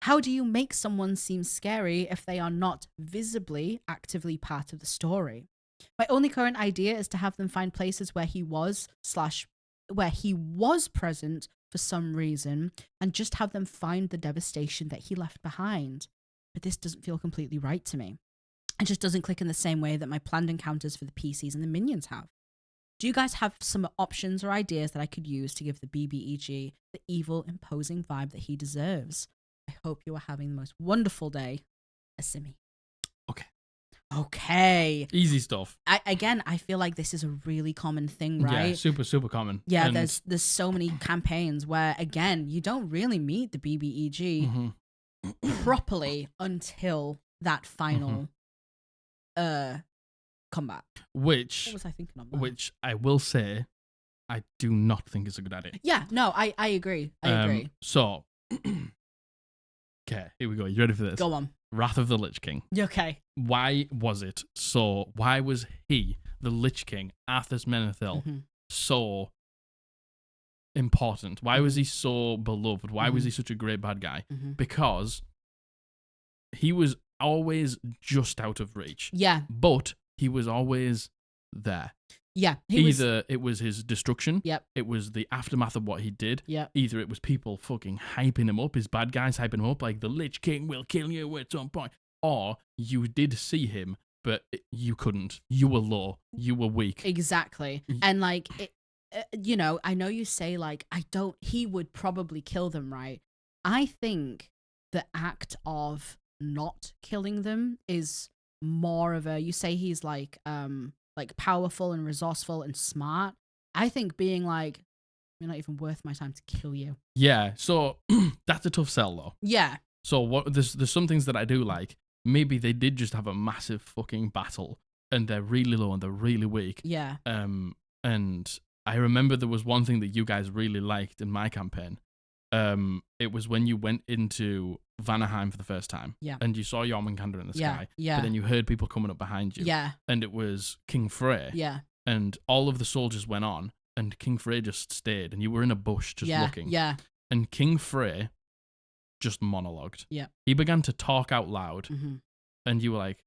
How do you make someone seem scary if they are not visibly, actively part of the story? My only current idea is to have them find places where he was present for some reason and just have them find the devastation that he left behind. But this doesn't feel completely right to me. It just doesn't click in the same way that my planned encounters for the PCs and the minions have. Do you guys have some options or ideas that I could use to give the BBEG the evil, imposing vibe that he deserves? I hope you are having the most wonderful day. Asimi. Okay. Easy stuff. I feel like this is a really common thing, right? Yeah, super, super common. Yeah, and there's so many campaigns where, again, you don't really meet the BBEG properly until that final combat. What was I thinking of that? Which I will say, I do not think is a good idea. Yeah, no, I agree. I agree. So, Okay, here we go. You ready for this? Go on. Wrath of the Lich King. Okay. Why was he, the Lich King, Arthas Menethil, so important? Why was he so beloved? Why was he such a great bad guy? Because he was always just out of reach. Yeah. But he was always there. Yeah. It was his destruction. Yep. It was the aftermath of what he did. Yep. Either it was people fucking hyping him up, his bad guys hyping him up, like the Lich King will kill you at some point. Or you did see him, but you couldn't. You were low. You were weak. Exactly. And like, you know, I know you say like, he would probably kill them, right? I think the act of not killing them is more of you say he's like powerful and resourceful and smart. I think being like, you're not even worth my time to kill you. Yeah, so that's a tough sell though. Yeah. So there's some things that I do like. Maybe they did just have a massive fucking battle and they're really low and they're really weak. Yeah. And I remember there was one thing that you guys really liked in my campaign. It was when you went into Vanaheim for the first time. Yeah. And you saw Jormungandr in the sky. Yeah. But then you heard people coming up behind you. Yeah. And it was King Frey. Yeah. And all of the soldiers went on and King Frey just stayed and you were in a bush just looking. Yeah. And King Frey just monologued. Yeah. He began to talk out loud and you were like,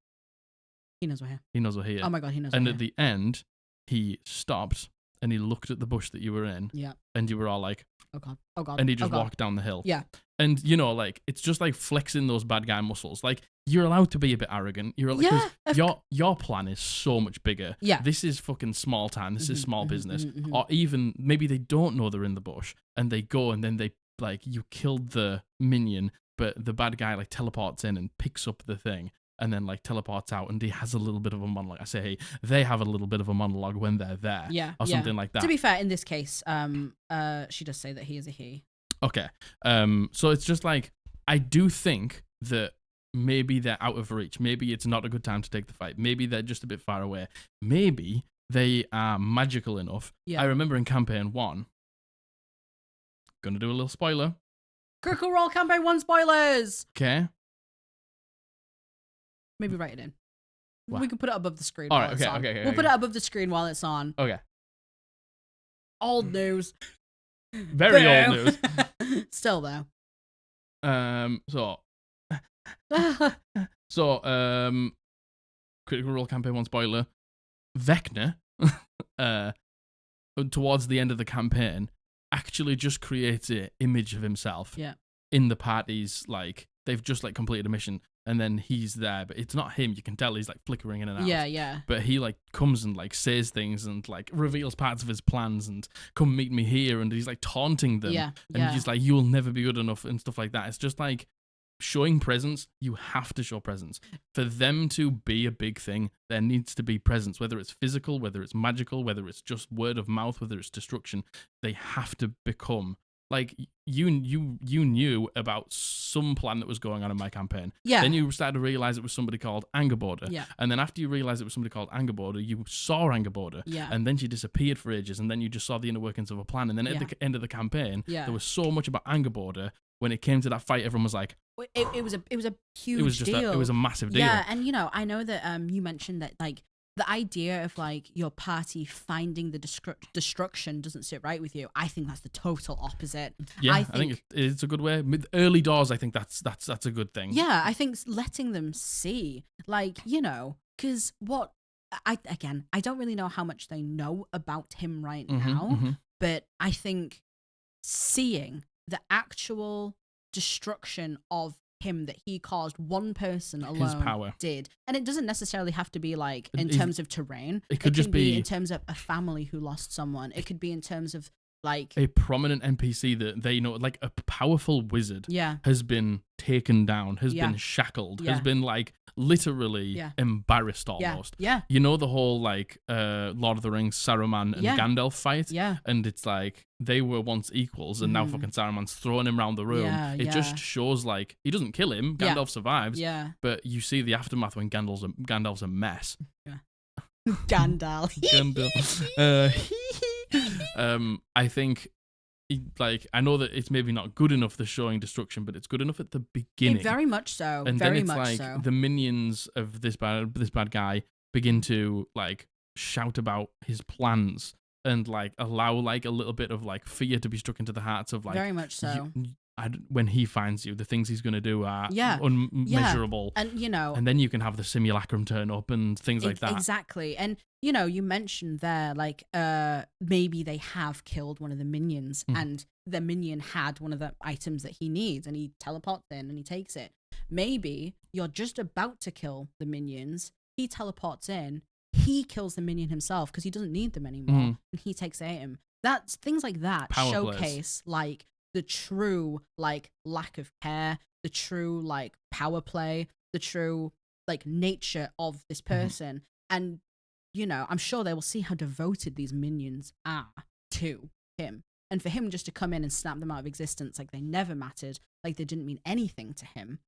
he knows we're here. He knows we're here. Oh my God, he knows and we're at here. the end, he stopped and he looked at the bush that you were in. Yeah. And you were all like, oh God. Oh God. And he just walked down the hill. Yeah. And, you know, like, it's just like flexing those bad guy muscles. Like, you're allowed to be a bit arrogant. You're like, your plan is so much bigger. Yeah. This is fucking small time. This is small business. Or even maybe they don't know they're in the bush and they go and then they, like, you killed the minion, but the bad guy, like, teleports in and picks up the thing and then, like, teleports out and he has a little bit of a monologue. I say, hey, they have a little bit of a monologue when they're there. Yeah. Or something like that. To be fair, in this case, she does say that he is a he. Okay. So it's just like, I do think that maybe they're out of reach. Maybe it's not a good time to take the fight. Maybe they're just a bit far away. Maybe they are magical enough. Yeah. I remember in campaign 1, gonna do a little spoiler. Critical Role campaign 1 spoilers! Okay. Maybe write it in. What? We can put it above the screen. All right, okay. We'll put it above the screen while it's on. Okay. Old news. Very old news. Still though. Critical Role campaign 1 spoiler. Vecna, towards the end of the campaign, actually just creates an image of himself. In the parties, like they've just like completed a mission and then he's there, but it's not him. You can tell he's like flickering in and out. Yeah. But he like comes and like says things and like reveals parts of his plans and come meet me here, and he's like taunting them. And he's like, you'll never be good enough and stuff like that. It's just like showing presence. You have to show presence. For them to be a big thing, there needs to be presence, whether it's physical, whether it's magical, whether it's just word of mouth, whether it's destruction. They have to become like you knew about some plan that was going on in my campaign. Yeah. Then you started to realize it was somebody called Angerborder. Yeah. And then after you realized it was somebody called Angerborder, you saw Angerborder. Yeah. And then she disappeared for ages, and then you just saw the inner workings of a plan. And then at the end of the campaign, there was so much about Angerborder. When it came to that fight, everyone was like, it was a huge deal. It was a massive deal. Yeah, and you know, I know that you mentioned that like the idea of like your party finding the destruction doesn't sit right with you. I think that's the total opposite. Yeah, I think it's a good way. Early doors, I think that's a good thing. Yeah, I think letting them see, like, you know, because I don't really know how much they know about him right now, but I think seeing the actual destruction of him that he caused one person alone his power did, and it doesn't necessarily have to be like in terms of terrain. It could just be in terms of a family who lost someone. It could be in terms of like a prominent NPC that they know, like a powerful wizard has been taken down, has been shackled, has been like literally embarrassed almost. Yeah. You know the whole like Lord of the Rings Saruman and Gandalf fight? Yeah. And it's like they were once equals and now fucking Saruman's throwing him around the room. It just shows like he doesn't kill him, Gandalf survives. Yeah. But you see the aftermath when Gandalf's a mess. Yeah. Gandalf. I think like, I know that it's maybe not good enough, the showing destruction, but it's good enough at the beginning. Very much so. And very then it's much like so. the minions of this bad guy begin to like shout about his plans and like allow like a little bit of like fear to be struck into the hearts of like very much so. When he finds you, the things he's going to do are unmeasurable. And, you know... And then you can have the simulacrum turn up and things like that. Exactly. And, you know, you mentioned there, like, maybe they have killed one of the minions and the minion had one of the items that he needs and he teleports in and he takes it. Maybe you're just about to kill the minions. He teleports in. He kills the minion himself because he doesn't need them anymore. And he takes the item. That's things like that showcase, like, the true, like, lack of care, the true, like, power play, the true, like, nature of this person. And, you know, I'm sure they will see how devoted these minions are to him. And for him just to come in and snap them out of existence like they never mattered, like they didn't mean anything to him.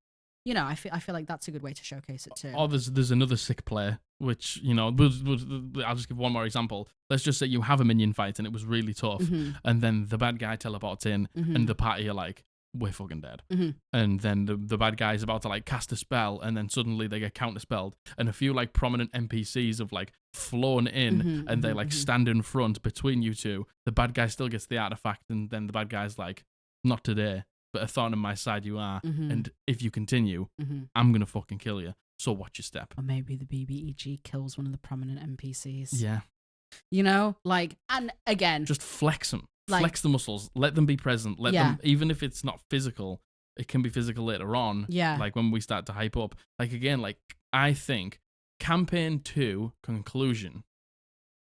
You know, I feel like that's a good way to showcase it too. Or there's another sick play, which, you know, I'll just give one more example. Let's just say you have a minion fight and it was really tough, and then the bad guy teleports in, and the party are like, we're fucking dead. And then the bad guy is about to like cast a spell, and then suddenly they get counterspelled, and a few like prominent NPCs have like flown in, and they like stand in front between you two. The bad guy still gets the artifact, and then the bad guy's like, not today. But a thorn in my side you are, and if you continue, I'm going to fucking kill you. So watch your step. Or maybe the BBEG kills one of the prominent NPCs. Yeah. You know, like, and again... Just flex them. Like, flex the muscles. Let them be present. Let them, even if it's not physical, it can be physical later on. Yeah. Like when we start to hype up. Like again, like I think Campaign 2 conclusion,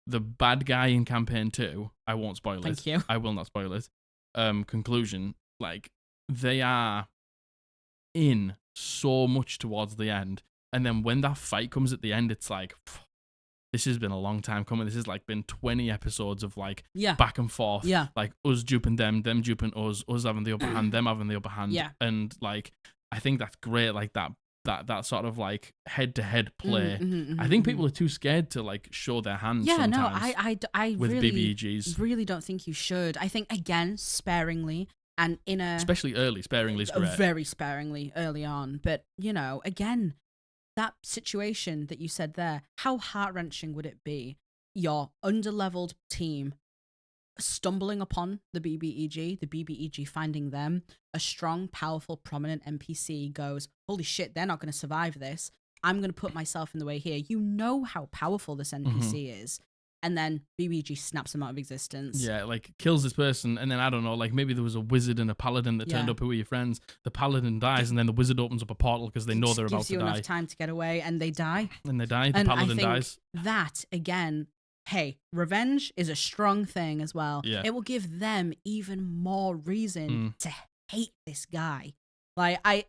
the bad guy in Campaign 2, I won't spoil it. Thank you. I will not spoil it. Conclusion, like, they are in so much towards the end. And then when that fight comes at the end, it's like, this has been a long time coming. This has like been 20 episodes of like back and forth. Yeah. Like us duping them duping us having the upper hand, them having the upper hand. Yeah. And like, I think that's great. Like that sort of like head-to-head play. I think people are too scared to like show their hands. Yeah, sometimes I with really, BBEGs. really don't think you should. I think, again, sparingly. And in a... Especially early, sparingly is great. Very sparingly early on. But, you know, again, that situation that you said there, how heart-wrenching would it be? Your underleveled team stumbling upon the BBEG finding them, a strong, powerful, prominent NPC goes, holy shit, they're not going to survive this. I'm going to put myself in the way here. You know how powerful this NPC is. And then BBG snaps them out of existence. Yeah, like kills this person, and then I don't know, like maybe there was a wizard and a paladin that turned up who were your friends. The paladin dies, and then the wizard opens up a portal because they know they're about to die. Gives you enough time to get away, and they die. And they die. The paladin dies. That again, hey, revenge is a strong thing as well. Yeah. It will give them even more reason to hate this guy. Like I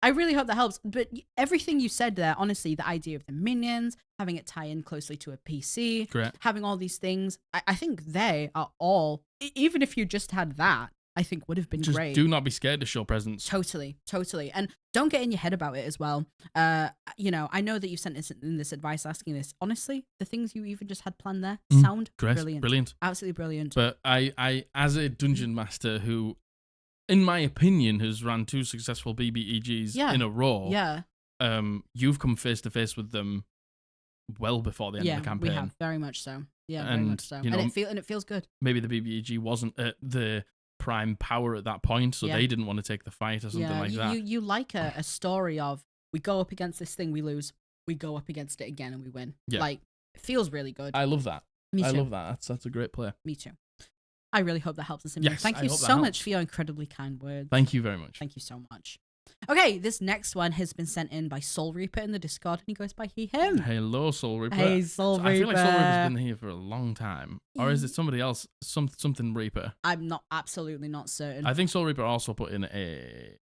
really hope that helps. But everything you said there, honestly, the idea of the minions, having it tie in closely to a PC, having all these things, I think they are all, even if you just had that, I think would have been great. Just do not be scared to show presence. Totally. And don't get in your head about it as well. You know, I know that you sent in this advice asking this. Honestly, the things you even just had planned there sound brilliant. Absolutely brilliant. But I, as a dungeon master who, in my opinion, has run 2 successful BBEGs in a row. Yeah. You've come face to face with them well before the end of the campaign. We have, very much so. Yeah, very much so. You know, and it feels good. Maybe the BBEG wasn't at the prime power at that point, so they didn't want to take the fight or something like that. You like a story of, we go up against this thing, we lose. We go up against it again and we win. Yeah. Like, it feels really good. I love that. Me too. I love that. That's a great play. Me too. I really hope that helps us. Yes, Thank you so much for your incredibly kind words. Thank you very much. Thank you so much. Okay, this next one has been sent in by Soul Reaper in the Discord, and he goes by he, him. Hello, Soul Reaper. Hey, Soul Reaper. I feel like Soul Reaper's been here for a long time. Or is it somebody else? Something Reaper? I'm absolutely not certain. I think Soul Reaper also put in a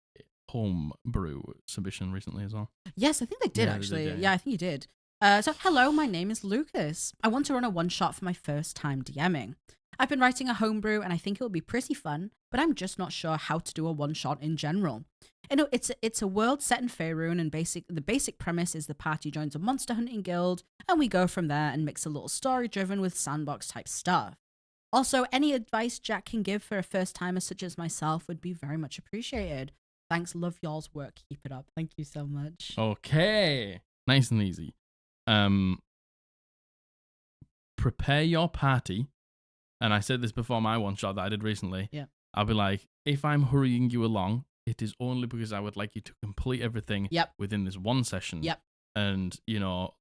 homebrew submission recently as well. Yes, I think they did actually. Yeah, I think you did. So, hello, my name is Lucas. I want to run a one-shot for my first time DMing. I've been writing a homebrew and I think it will be pretty fun, but I'm just not sure how to do a one-shot in general. You know, it's a world set in Faerun, and the basic premise is the party joins a monster hunting guild, and we go from there and mix a little story-driven with sandbox-type stuff. Also, any advice Jack can give for a first timer such as myself would be very much appreciated. Thanks, love y'all's work. Keep it up. Thank you so much. Okay, nice and easy. Prepare your party, and I said this before my one shot that I did recently. Yeah, I'll be like, if I'm hurrying you along, it is only because I would like you to complete everything within this one session. Yep. And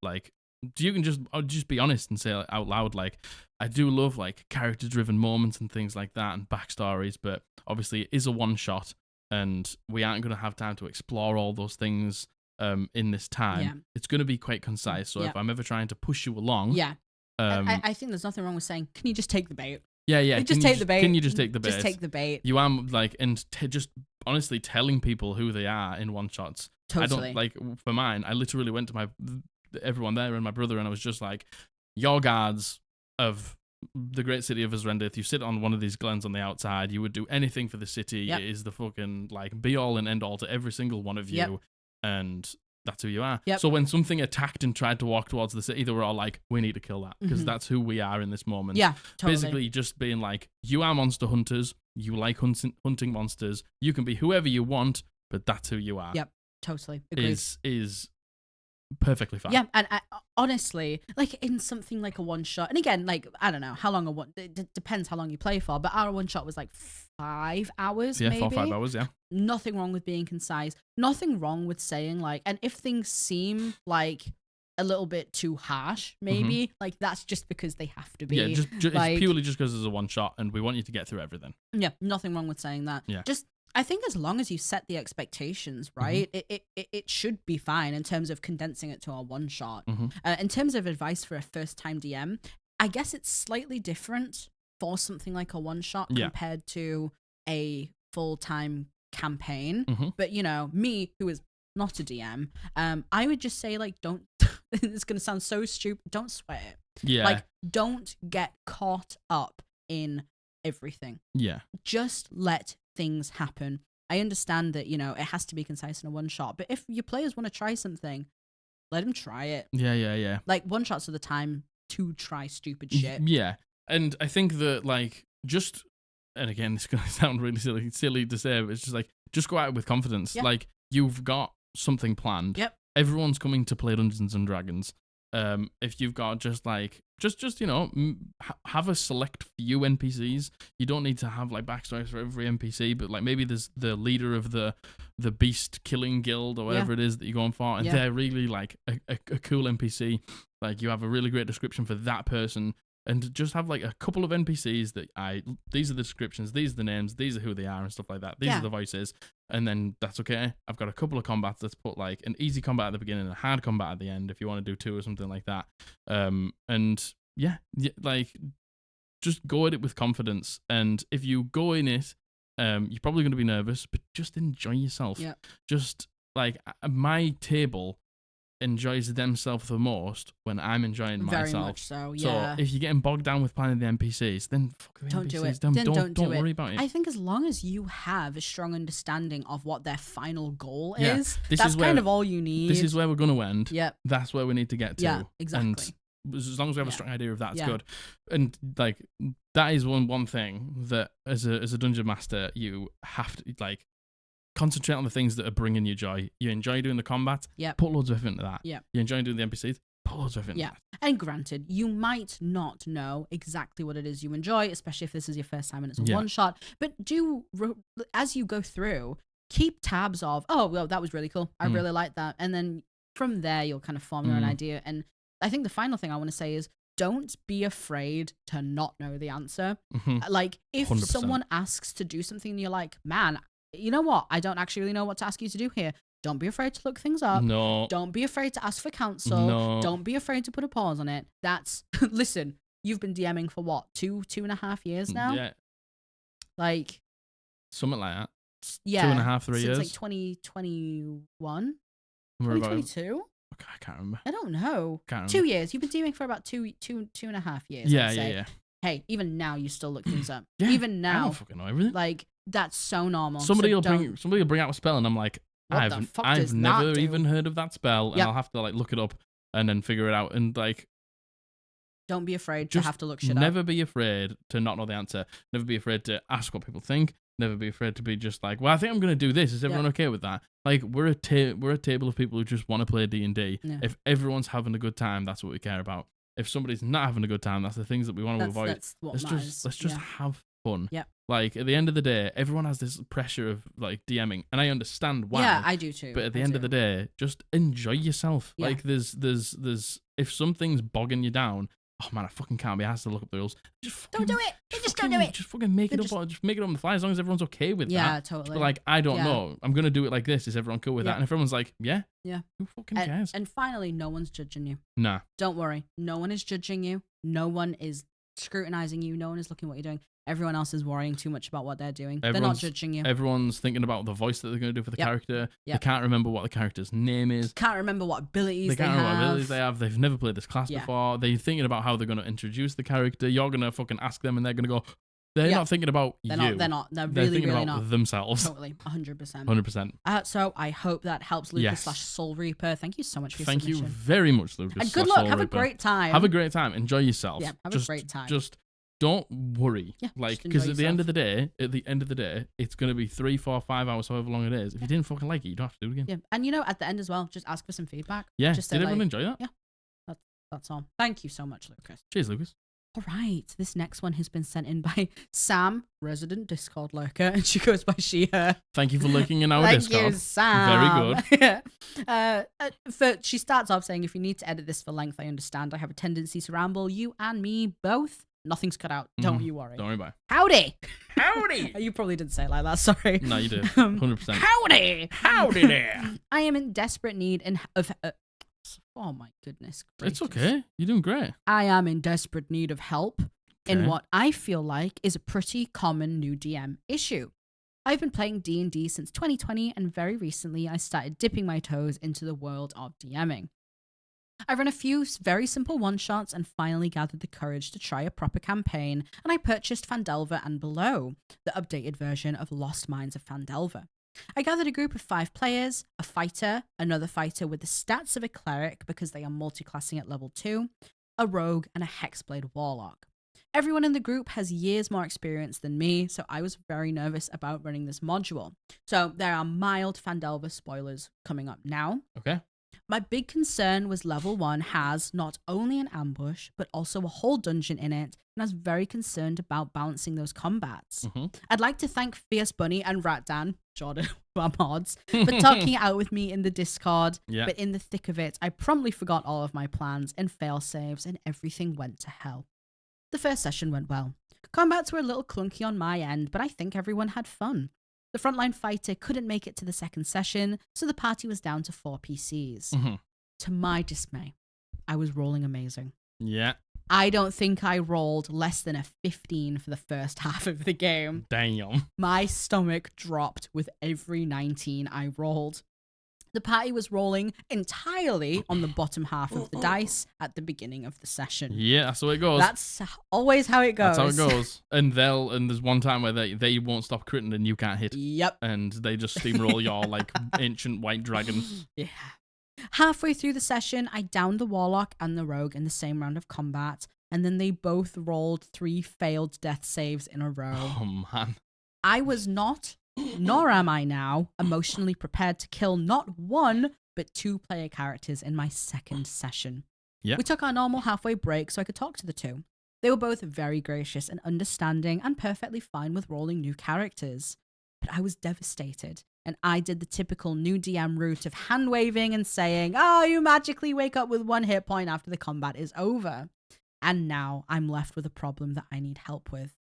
like, you can just be honest and say out loud, like, I do love like character-driven moments and things like that and backstories, but obviously it is a one shot. And we aren't going to have time to explore all those things in this time. Yeah. It's going to be quite concise. So if I'm ever trying to push you along... Yeah. I think there's nothing wrong with saying, can you just take the bait? Yeah. Like, just take the bait. Can you just take the bait? Just take the bait. You are like, and just honestly telling people who they are in one-shots. Totally. I don't, like, for mine, I literally went to everyone there and my brother, and I was just like, your guards of... the great city of Azrendith, you sit on one of these glens on the outside, you would do anything for the city. Yep. It is the fucking like be all and end all to every single one of you, and that's who you are. Yep. So when something attacked and tried to walk towards the city, they were all like, we need to kill that, because that's who we are in this moment. Yeah, totally. Basically just being like, you are monster hunters, you like hunting monsters, you can be whoever you want, but that's who you are. Yep, totally. Agreed. Is perfectly fine. Yeah, and honestly, like in something like a one shot, and again, like I don't know how long it depends how long you play for, but our one shot was like 5 hours. Yeah, maybe. 4 or 5 hours. Yeah. Nothing wrong with being concise. Nothing wrong with saying like, and if things seem like a little bit too harsh, maybe like that's just because they have to be. Yeah, like, it's purely just because it's a one shot, and we want you to get through everything. Yeah, nothing wrong with saying that. Yeah, just. I think as long as you set the expectations, right, it should be fine in terms of condensing it to a one shot. In terms of advice for a first time DM, I guess it's slightly different for something like a one shot compared to a full time campaign. But me, who is not a DM, I would just say like, don't. It's gonna sound so stupid. Don't sweat it. Yeah. Like, don't get caught up in everything. Yeah. Just let things happen. I understand that, it has to be concise in a one shot, but if your players want to try something, let them try it. Yeah. Like, one shots are the time to try stupid shit. Yeah. And I think that, like, and again, this is going to sound really silly to say, but it's just like, just go out with confidence. Yep. Like, you've got something planned. Yep. Everyone's coming to play Dungeons and Dragons. If you've got just have a select few NPCs. You don't need to have like backstories for every NPC, but like maybe there's the leader of the beast killing guild or whatever it is that you're going for, and they're really like a cool NPC. Like, you have a really great description for that person, and just have like a couple of NPCs that these are the descriptions, these are the names, these are who they are and stuff like that. These are the voices, and then that's okay. I've got a couple of combats. Let's put like an easy combat at the beginning and a hard combat at the end if you want to do 2 or something like that. And yeah, like, just go at it with confidence. And if you go in it, you're probably going to be nervous, but just enjoy yourself. Yeah. Just like my table enjoys themselves the most when I'm enjoying myself. Very much so, yeah. So if you're getting bogged down with planning the NPCs, then fuck the don't NPCs. Do it. Don't worry about it. I think as long as you have a strong understanding of what their final goal is, that's kind of all you need. This is where we're going to end. Yep. That's where we need to get to. Yeah, exactly. And as long as we have a strong idea of that, it's good. And like, that is one thing that as a dungeon master, you have to like concentrate on the things that are bringing you joy. You enjoy doing the combat, put loads of effort into that. You enjoy doing the NPCs, put loads of effort into that. And granted, you might not know exactly what it is you enjoy, especially if this is your first time and it's a one shot, but as you go through, keep tabs of, oh, well, that was really cool. I really like that. And then from there, you'll kind of form your own idea. And I think the final thing I want to say is, don't be afraid to not know the answer. Like, if 100%. Someone asks to do something and you're like, man, you know what? I don't actually really know what to ask you to do here. Don't be afraid to look things up. No. Don't be afraid to ask for counsel. No. Don't be afraid to put a pause on it. That's, listen, you've been DMing for what, 2.5 years now? Yeah. Like. Something like that. Yeah. 2.5, 3 years. Since like 2021? 2022? I can't remember. I don't know. 2 years. You've been DMing for about 2.5 years. Yeah. Hey, even now you still look things up. Even now. I don't fucking know everything. Like, that's so normal. Somebody will bring out a spell and I'm like, I've never even heard of that spell, and I'll have to like look it up and then figure it out. And like, Don't be afraid to have to look shit up. Never be afraid to not know the answer. Never be afraid to ask what people think. Never be afraid to be just like, well, I think I'm going to do this. Is everyone okay with that? Like, we're a table of people who just want to play D&D. Yeah. If everyone's having a good time, that's what we care about. If somebody's not having a good time, that's the things that we want to avoid. Let's just have fun. Yeah. Like, at the end of the day, everyone has this pressure of like DMing, and I understand why. Yeah, I do too. But at the end of the day, just enjoy yourself. Yeah. Like, there's if something's bogging you down, oh man, I fucking can't be asked to look up the rules. Don't do it. Just don't do it. Just fucking make it up. Just make it on the fly as long as everyone's okay with that. Yeah, totally. But like, I don't know. I'm gonna do it like this. Is everyone cool with that? And if everyone's like, yeah, who fucking cares? And finally, no one's judging you. Nah. Don't worry. No one is judging you. No one is scrutinizing you. No one is looking what you're doing. Everyone else is worrying too much about what they're doing. They're not judging you. Everyone's thinking about the voice that they're going to do for the character. They can't remember what the character's name is. Can't remember what abilities they can't remember what abilities they have. They've never played this class before. They're thinking about how they're going to introduce the character. You're going to fucking ask them and they're going to go, they're not thinking about you. They're not. They're thinking really about not. themselves. Totally. 100%. 100%. So I hope that helps Lucas / Soul Reaper. Thank you so much for your submission. Thank you very much, Lucas. And good luck. Have a great time. Have a great time. Enjoy yourself. Yeah, have a great time. Just don't worry. Yeah, like, because at the end of the day, it's going to be 3, 4, 5 hours, however long it is. If you didn't fucking like it, you don't have to do it again. Yeah, and you know, at the end as well, just ask for some feedback. Yeah, just did everyone enjoy that? Yeah, that's all. Thank you so much, Lucas. Cheers, Lucas. All right, this next one has been sent in by Sam, resident Discord lurker, and she goes by she, her. Thank you for lurking in our Discord. Thank you, Sam. Very good. She starts off saying, if you need to edit this for length, I understand. I have a tendency to ramble. You and me both. Nothing's cut out. Don't you worry. Don't worry about it. Howdy. Howdy. You probably didn't say it like that. Sorry. No, you did. 100%. Howdy. Howdy there. I am in desperate need of... oh my goodness gracious. It's okay. You're doing great. I am in desperate need of help in what I feel like is a pretty common new DM issue. I've been playing D&D since 2020, and very recently I started dipping my toes into the world of DMing. I run a few very simple one-shots and finally gathered the courage to try a proper campaign, and I purchased Phandelver and Below, the updated version of Lost Mines of Phandelver. I gathered a group of 5 players, a fighter, another fighter with the stats of a cleric because they are multiclassing at level 2, a rogue, and a hexblade warlock. Everyone in the group has years more experience than me, so I was very nervous about running this module. So there are mild Phandelver spoilers coming up now. Okay. My big concern was level 1 has not only an ambush, but also a whole dungeon in it, and I was very concerned about balancing those combats. Mm-hmm. I'd like to thank Fierce Bunny and Rat Dan, Jordan, our mods, for talking it out with me in the Discord, but in the thick of it, I promptly forgot all of my plans and fail-saves, and everything went to hell. The first session went well. Combats were a little clunky on my end, but I think everyone had fun. The frontline fighter couldn't make it to the second session, so the party was down to 4 PCs. Mm-hmm. To my dismay, I was rolling amazing. Yeah. I don't think I rolled less than a 15 for the first half of the game. Damn. My stomach dropped with every 19 I rolled. The party was rolling entirely on the bottom half of the dice at the beginning of the session. Yeah, that's the way it goes. That's always how it goes. That's how it goes. And there's one time where they won't stop critting and you can't hit. Yep. And they just steamroll your like ancient white dragon. Yeah. Halfway through the session, I downed the warlock and the rogue in the same round of combat, and then they both rolled 3 failed death saves in a row. Oh man. I was not, nor am I now, emotionally prepared to kill not 1, but 2 player characters in my second session. Yeah. We took our normal halfway break so I could talk to the 2. They were both very gracious and understanding and perfectly fine with rolling new characters. But I was devastated, and I did the typical new DM route of hand-waving and saying, oh, you magically wake up with 1 hit point after the combat is over. And now I'm left with a problem that I need help with.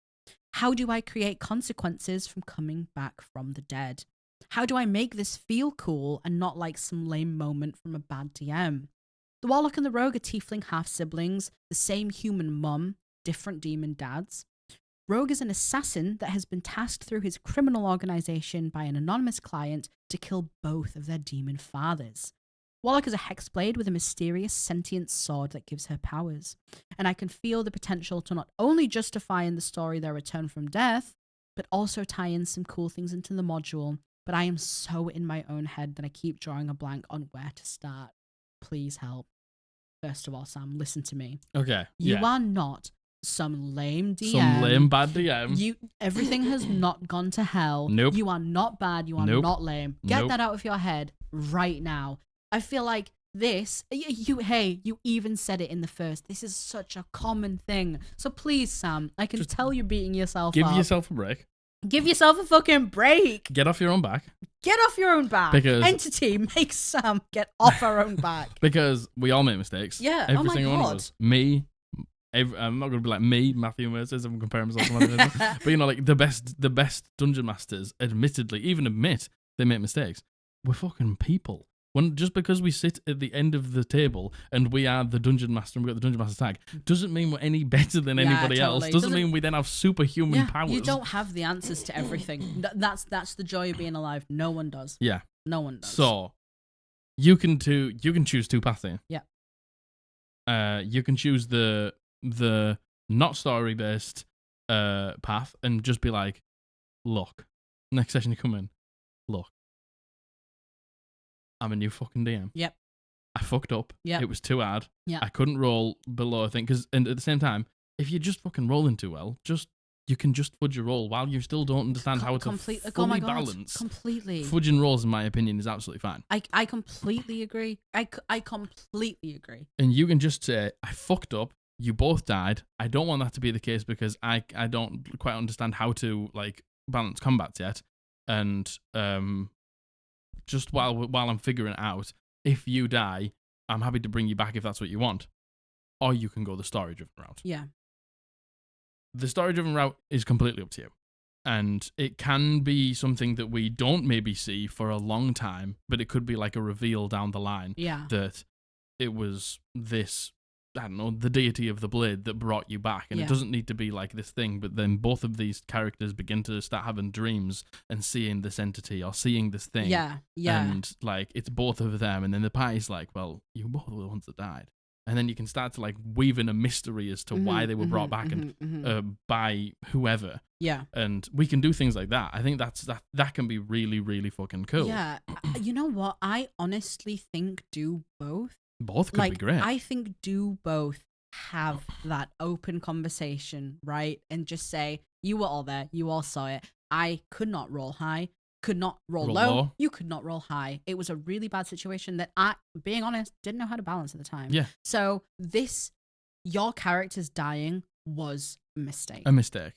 How do I create consequences from coming back from the dead? How do I make this feel cool and not like some lame moment from a bad DM? The Warlock and the Rogue are tiefling half-siblings, the same human mum, different demon dads. Rogue is an assassin that has been tasked through his criminal organization by an anonymous client to kill both of their demon fathers. Warlock is a hexblade with a mysterious sentient sword that gives her powers, and I can feel the potential to not only justify in the story their return from death, but also tie in some cool things into the module, but I am so in my own head that I keep drawing a blank on where to start. Please help. First of all, Sam, listen to me. Okay. You are not some lame DM. Some lame bad DM. Everything has not gone to hell. Nope. You are not bad. You are not lame. Get that out of your head right now. I feel like this, you even said it in the first. This is such a common thing. So please, Sam, I can tell you're beating yourself up. Give yourself a break. Give yourself a fucking break. Get off your own back. Get off your own back. Because Entity makes Sam get off our own back. Because we all make mistakes. Yeah. Every single one of us. Me. I'm not going to be like me, Matthew Mercer, I'm comparing myself to Matthew Mercer. But, like, the best dungeon masters, admittedly, even admit they make mistakes. We're fucking people. Just because we sit at the end of the table and we are the dungeon master and we got the dungeon master tag, doesn't mean we're any better than anybody else. Doesn't mean we then have superhuman powers. You don't have the answers to everything. That's the joy of being alive. No one does. Yeah. No one does. So you can choose two paths here. Yeah. You can choose the not story based path and just be like, look, next session you come in, look, I'm a new fucking DM. Yep. I fucked up. Yep. It was too hard. Yeah. I couldn't roll below a thing and at the same time, if you're just fucking rolling too well, you can just fudge your roll while you still don't understand how to fully balance. Completely. Fudging rolls, in my opinion, is absolutely fine. I completely agree. I completely agree. And you can just say, I fucked up. You both died. I don't want that to be the case because I don't quite understand how to like balance combats yet. And just while I'm figuring it out, if you die, I'm happy to bring you back if that's what you want. Or you can go the story-driven route. Yeah. The story-driven route is completely up to you. And it can be something that we don't maybe see for a long time, but it could be like a reveal down the line that it was this, I don't know, the deity of the blade that brought you back. And it doesn't need to be like this thing, but then both of these characters begin to start having dreams and seeing this entity or seeing this thing. Yeah. And like, it's both of them. And then the party's like, well, you both were the ones that died. And then you can start to like weave in a mystery as to why they were brought back and by whoever. Yeah. And we can do things like that. I think that can be really, really fucking cool. Yeah. You know what? I honestly think do both. Both could be great. I think do both have that open conversation, right? And just say, you were all there. You all saw it. I could not roll high. Could not roll low. You could not roll high. It was a really bad situation that I, being honest, didn't know how to balance at the time. Yeah. So your character's dying was a mistake.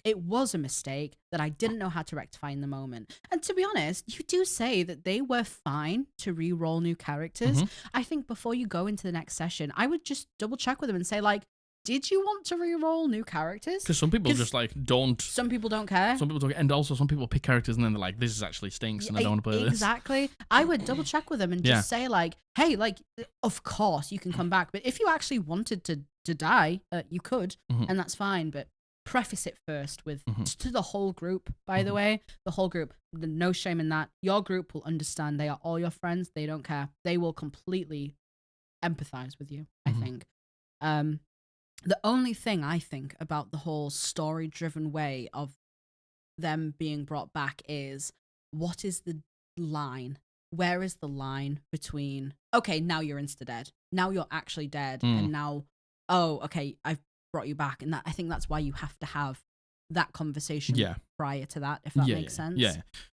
It was a mistake that I didn't know how to rectify in the moment. And to be honest, you do say that they were fine to re-roll new characters. I think before you go into the next session, I would just double check with them and say like, did you want to re-roll new characters? Because some people just like don't. Some people don't care. Some people don't, and also some people pick characters and then they're like, "This is actually stinks, and I don't want to play this." Exactly. I would double check with them and just say like, "Hey, like, of course you can come back, but if you actually wanted to die, you could, and that's fine. But preface it first with to the whole group. By the way, the whole group. No shame in that. Your group will understand. They are all your friends. They don't care. They will completely empathize with you. I think. The only thing I think about the whole story-driven way of them being brought back is, what is the line? Where is the line between, okay, now you're insta-dead. Now you're actually dead. And now, oh, okay, I've brought you back. And I think that's why you have to have that conversation prior to that, if that makes sense.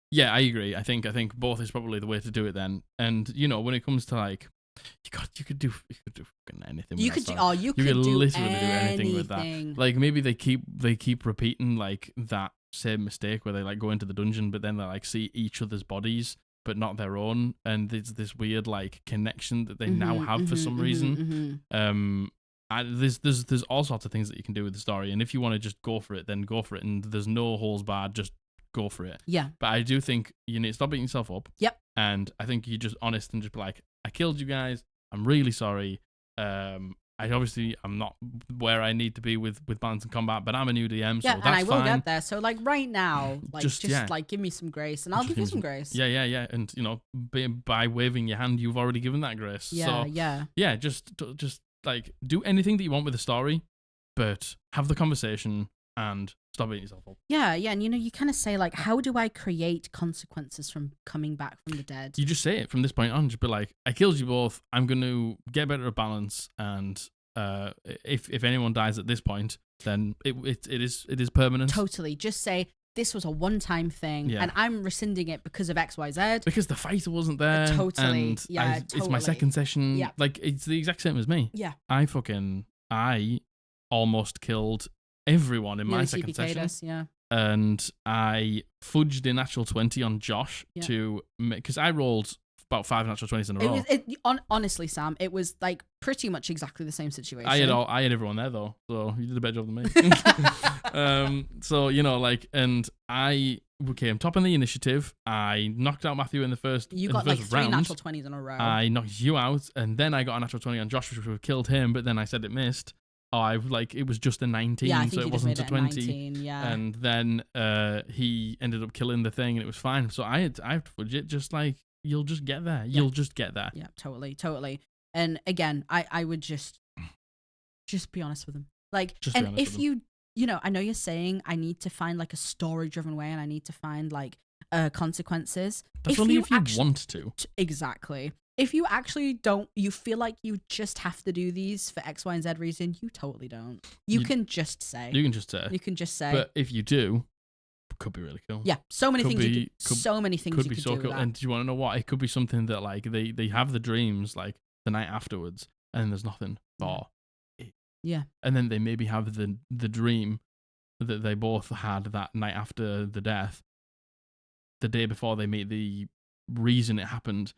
Yeah, I agree. I think both is probably the way to do it then. And, you know, when it comes to like, you could do fucking anything. You could literally do anything with that. Like maybe they keep repeating like that same mistake where they like go into the dungeon, but then they like see each other's bodies but not their own, and there's this weird like connection that they now have for some reason. There's all sorts of things that you can do with the story, and if you want to just go for it, then go for it, and there's no holes barred. Just go for it. Yeah. But I do think you need to stop beating yourself up. Yep. And I think you're just honest and just be like, I killed you guys. I'm really sorry. I'm not where I need to be with balance and combat, but I'm a new DM, so that's fine. Yeah, and I will get there. So like right now, like just like give me some grace, and I'll give you some grace. Yeah. And you know, by waving your hand, you've already given that grace. Yeah. Just like do anything that you want with the story, but have the conversation. and stop beating yourself up. Yeah, and you kind of say like, how do I create consequences from coming back from the dead? You just say it from this point on. Just be like, I killed you both. I'm going to get better at balance, and if anyone dies at this point, then it is permanent. Totally. Just say, this was a one-time thing, and I'm rescinding it because of XYZ. Because the fighter wasn't there. Totally. And it's my second session. Yeah. Like, it's the exact same as me. Yeah. I almost killed everyone in my second session. And I fudged a natural 20 on Josh because I rolled about 5 natural 20s in a row. Honestly, Sam, it was like pretty much exactly the same situation. I had everyone there though, so you did a better job than me. So and I became top in the initiative. I knocked out Matthew in the first. You got like 3 natural 20s in a row. I knocked you out, and then I got a natural 20 on Josh, which would have killed him. But then I said it missed. It was just a 19, so it wasn't a 20. 19, And then he ended up killing the thing, and it was fine. So I have to fudge it, just like. You'll just get there. You'll just get there. Yeah, totally. And again, I would just be honest with them. Like, and if you I know you're saying I need to find like a story-driven way, and I need to find like consequences. That's only if you want to. Exactly. If you actually don't, you feel like you just have to do these for X, Y, and Z reason, you totally don't. You can just say. You can just say. But if you do, could be really cool. Yeah, so many things. So many things could you be could so do cool. with that. And do you want to know what? It could be something that like they have the dreams like the night afterwards, and there's nothing for it. Yeah. And then they maybe have the dream that they both had that night after the death, the day before they meet the reason it happened,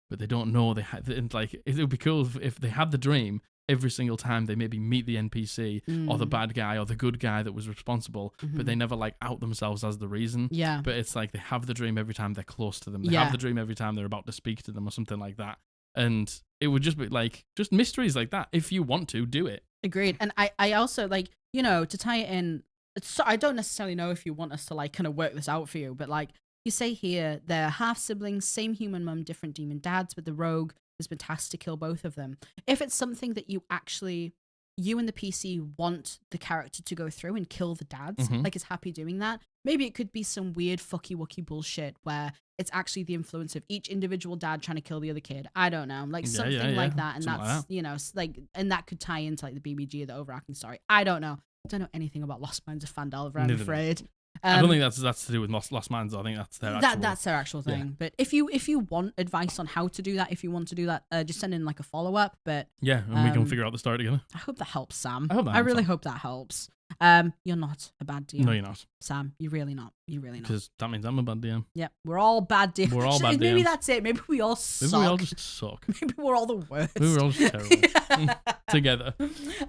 but they don't know they had. Like it would be cool if they had the dream. Every single time they maybe meet the NPC or the bad guy or the good guy that was responsible, but they never like out themselves as the reason. Yeah. But it's like they have the dream every time they're close to them. They have the dream every time they're about to speak to them or something like that. And it would just be like, just mysteries like that. If you want to, do it. Agreed. And I also like, to tie it in, so I don't necessarily know if you want us to like kind of work this out for you, but like you say here, they're half siblings, same human mum, different demon dads, but the rogue has been tasked to kill both of them. If it's something that you and the PC want the character to go through and kill the dads, like is happy doing that, maybe it could be some weird fucky-wucky bullshit where it's actually the influence of each individual dad trying to kill the other kid. I don't know, like something like that. And something that's, and that could tie into like the BBG or the overarching story. I don't know. I don't know anything about Lost Minds of Phandelver, I'm afraid. I don't think that's to do with Lost Minds. I think that's their actual thing. Yeah. But if you want advice on how to do that, if you want to do that, just send in like a follow-up. But yeah, and we can figure out the story together. I hope that helps, Sam. I really hope that helps. You're not a bad DM. No, you're not. Sam, you're really not. You're really not. Because that means I'm a bad DM. Yeah, we're all bad DMs. We're all bad DMs. Maybe that's it. Maybe we all suck. Maybe we all just suck. Maybe we're all the worst. Maybe we're all just terrible. Together.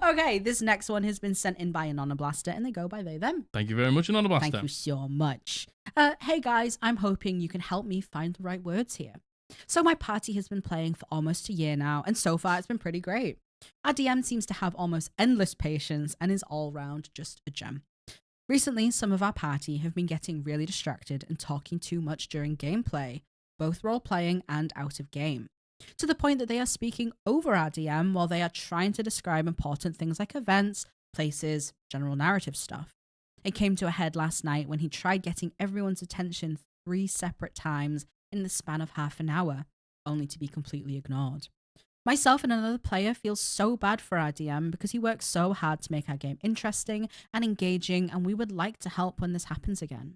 Okay, this next one has been sent in by Anonablaster, and they go by they, them. Thank you very much, Anonablaster. Thank you so much. Hey guys, I'm hoping you can help me find the right words here. So my party has been playing for almost a year now, and so far it's been pretty great. Our DM seems to have almost endless patience and is all round just a gem. Recently, some of our party have been getting really distracted and talking too much during gameplay, both role-playing and out of game, to the point that they are speaking over our DM while they are trying to describe important things like events, places, general narrative stuff. It came to a head last night when he tried getting everyone's attention 3 separate times in the span of half an hour, only to be completely ignored. Myself and another player feel so bad for our DM because he works so hard to make our game interesting and engaging, and we would like to help when this happens again.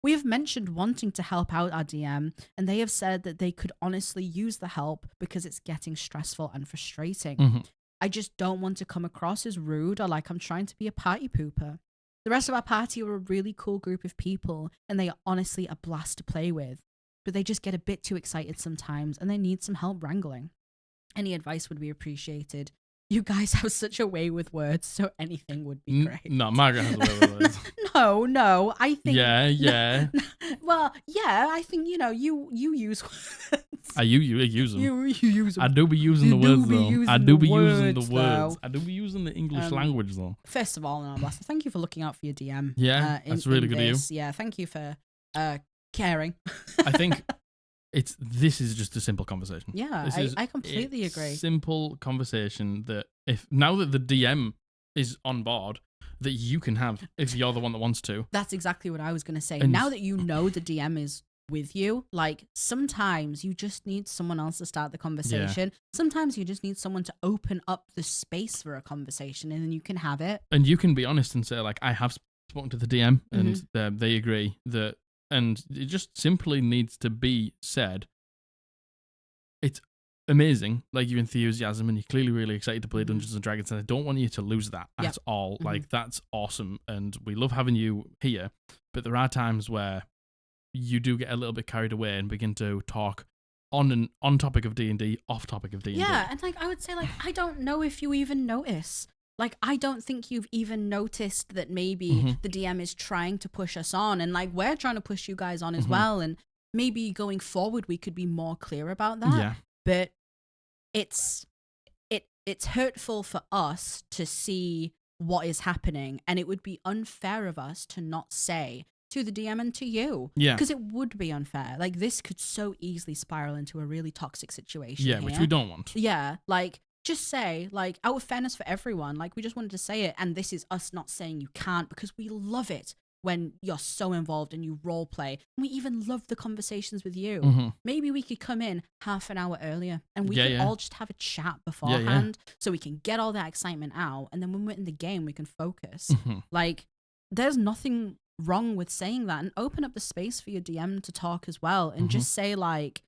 We have mentioned wanting to help out our DM, and they have said that they could honestly use the help because it's getting stressful and frustrating. I just don't want to come across as rude or like I'm trying to be a party pooper. The rest of our party are a really cool group of people, and they are honestly a blast to play with, but they just get a bit too excited sometimes, and they need some help wrangling. Any advice would be appreciated. You guys have such a way with words, so anything would be great. No, Margaret has a way with words. No, I think... Yeah. Well, yeah, I think, you use words. You use them. You use them. I do be using the words, though. I do be using the words. Though. I do be using the English language, though. First of all, Anonablaster, thank you for looking out for your DM. Yeah, that's really good of you. Yeah, thank you for caring. I think... This is just a simple conversation. Yeah, I completely agree. Simple conversation that now that the DM is on board, that you can have if you're the one that wants to. That's exactly what I was going to say. And now that you know the DM is with you, like sometimes you just need someone else to start the conversation. Yeah. Sometimes you just need someone to open up the space for a conversation, and then you can have it. And you can be honest and say, like, I have spoken to the DM, and they agree that, and it just simply needs to be said. It's amazing, like your enthusiasm, and you're clearly really excited to play Dungeons and Dragons, and I don't want you to lose that at all. Like, that's awesome, and we love having you here, but there are times where you do get a little bit carried away and begin to talk on topic of D&D, off topic of D&D. Yeah, and like I would say, like, I don't know if you even notice. Like, I don't think you've even noticed that maybe the DM is trying to push us on, and like we're trying to push you guys on as well, and maybe going forward we could be more clear about that. Yeah. But it's hurtful for us to see what is happening, and it would be unfair of us to not say to the DM and to you. Yeah. Because it would be unfair. Like, this could so easily spiral into a really toxic situation. Yeah, which we don't want. Yeah, like, just say, like, out of fairness for everyone, like, we just wanted to say it, and this is us not saying you can't, because we love it when you're so involved and you role play. We even love the conversations with you. Maybe we could come in half an hour earlier, and we could all just have a chat beforehand, so we can get all that excitement out, and then when we're in the game, we can focus. Like, there's nothing wrong with saying that, and open up the space for your DM to talk as well, and just say, like,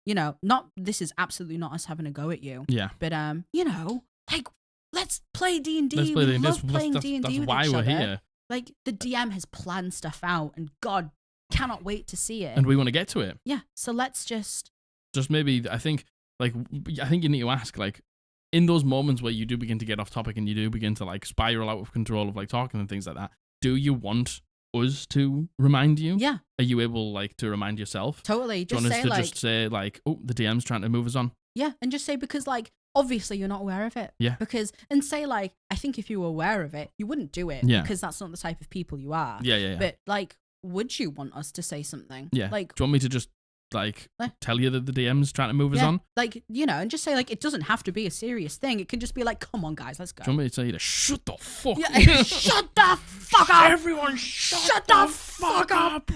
you know, not, this is absolutely not us having a go at you. Yeah. But you know, like, let's play D&D. Let's play we love playing D&D that's with why each we're other. here. Like, the DM has planned stuff out, and God, cannot wait to see it. And we want to get to it. Yeah. So let's just maybe, I think you need to ask, like, in those moments where you do begin to get off topic and you do begin to like spiral out of control of like talking and things like that, do you want us to remind you? Yeah. Are you able, like, to remind yourself? Totally. Just say, like, just say, like, oh, the DM's trying to move us on. Yeah, and just say, because, like, obviously you're not aware of it. Yeah. Because, and say, like, I think if you were aware of it, you wouldn't do it. Yeah. Because that's not the type of people you are. Yeah. But, like, would you want us to say something? Yeah. Like, do you want me to just, like, tell you that the DM's trying to move us on? Like, you know, and just say, like, it doesn't have to be a serious thing. It can just be like, come on, guys, let's go. Do you want me to tell you to shut the fuck up? Yeah, shut the fuck up! Everyone shut the fuck up!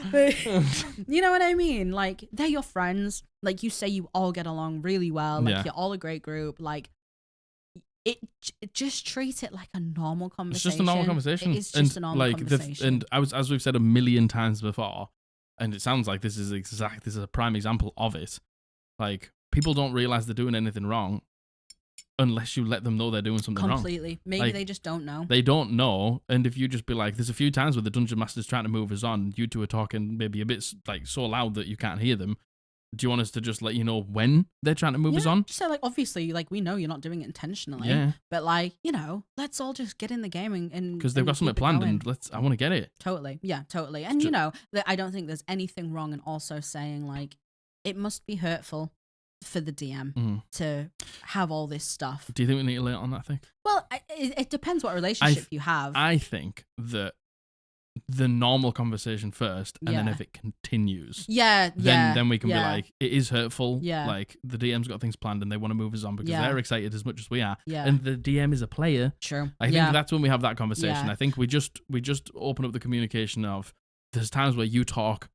You know what I mean? Like, they're your friends. Like, you say you all get along really well. Like, you're all a great group. Like, it just treat it like a normal conversation. It's just a normal conversation. It is just a normal conversation. And as we've said a million times before, and it sounds like this is a prime example of it. Like, people don't realize they're doing anything wrong unless you let them know they're doing something wrong. Completely. Maybe like, they just don't know. They don't know, and if you just be like, there's a few times where the Dungeon Master's trying to move us on, you two are talking maybe a bit like so loud that you can't hear them. Do you want us to just let you know when they're trying to move us on? Just say, like, obviously, like, we know you're not doing it intentionally, but, like, you know, let's all just get in the game and because they've got something planned, and I want to get it. Totally, yeah, totally. And you know, I don't think there's anything wrong in also saying, like, it must be hurtful for the DM to have all this stuff. Do you think we need to lay it on that thing? Well, it depends what relationship you have. I think that the normal conversation first, and then if it continues, then we can be like, it is hurtful. Yeah. Like, the DM's got things planned and they want to move us on because they're excited as much as we are. Yeah. And the DM is a player. True. I think that's when we have that conversation. I think we just open up the communication of, there's times where you talk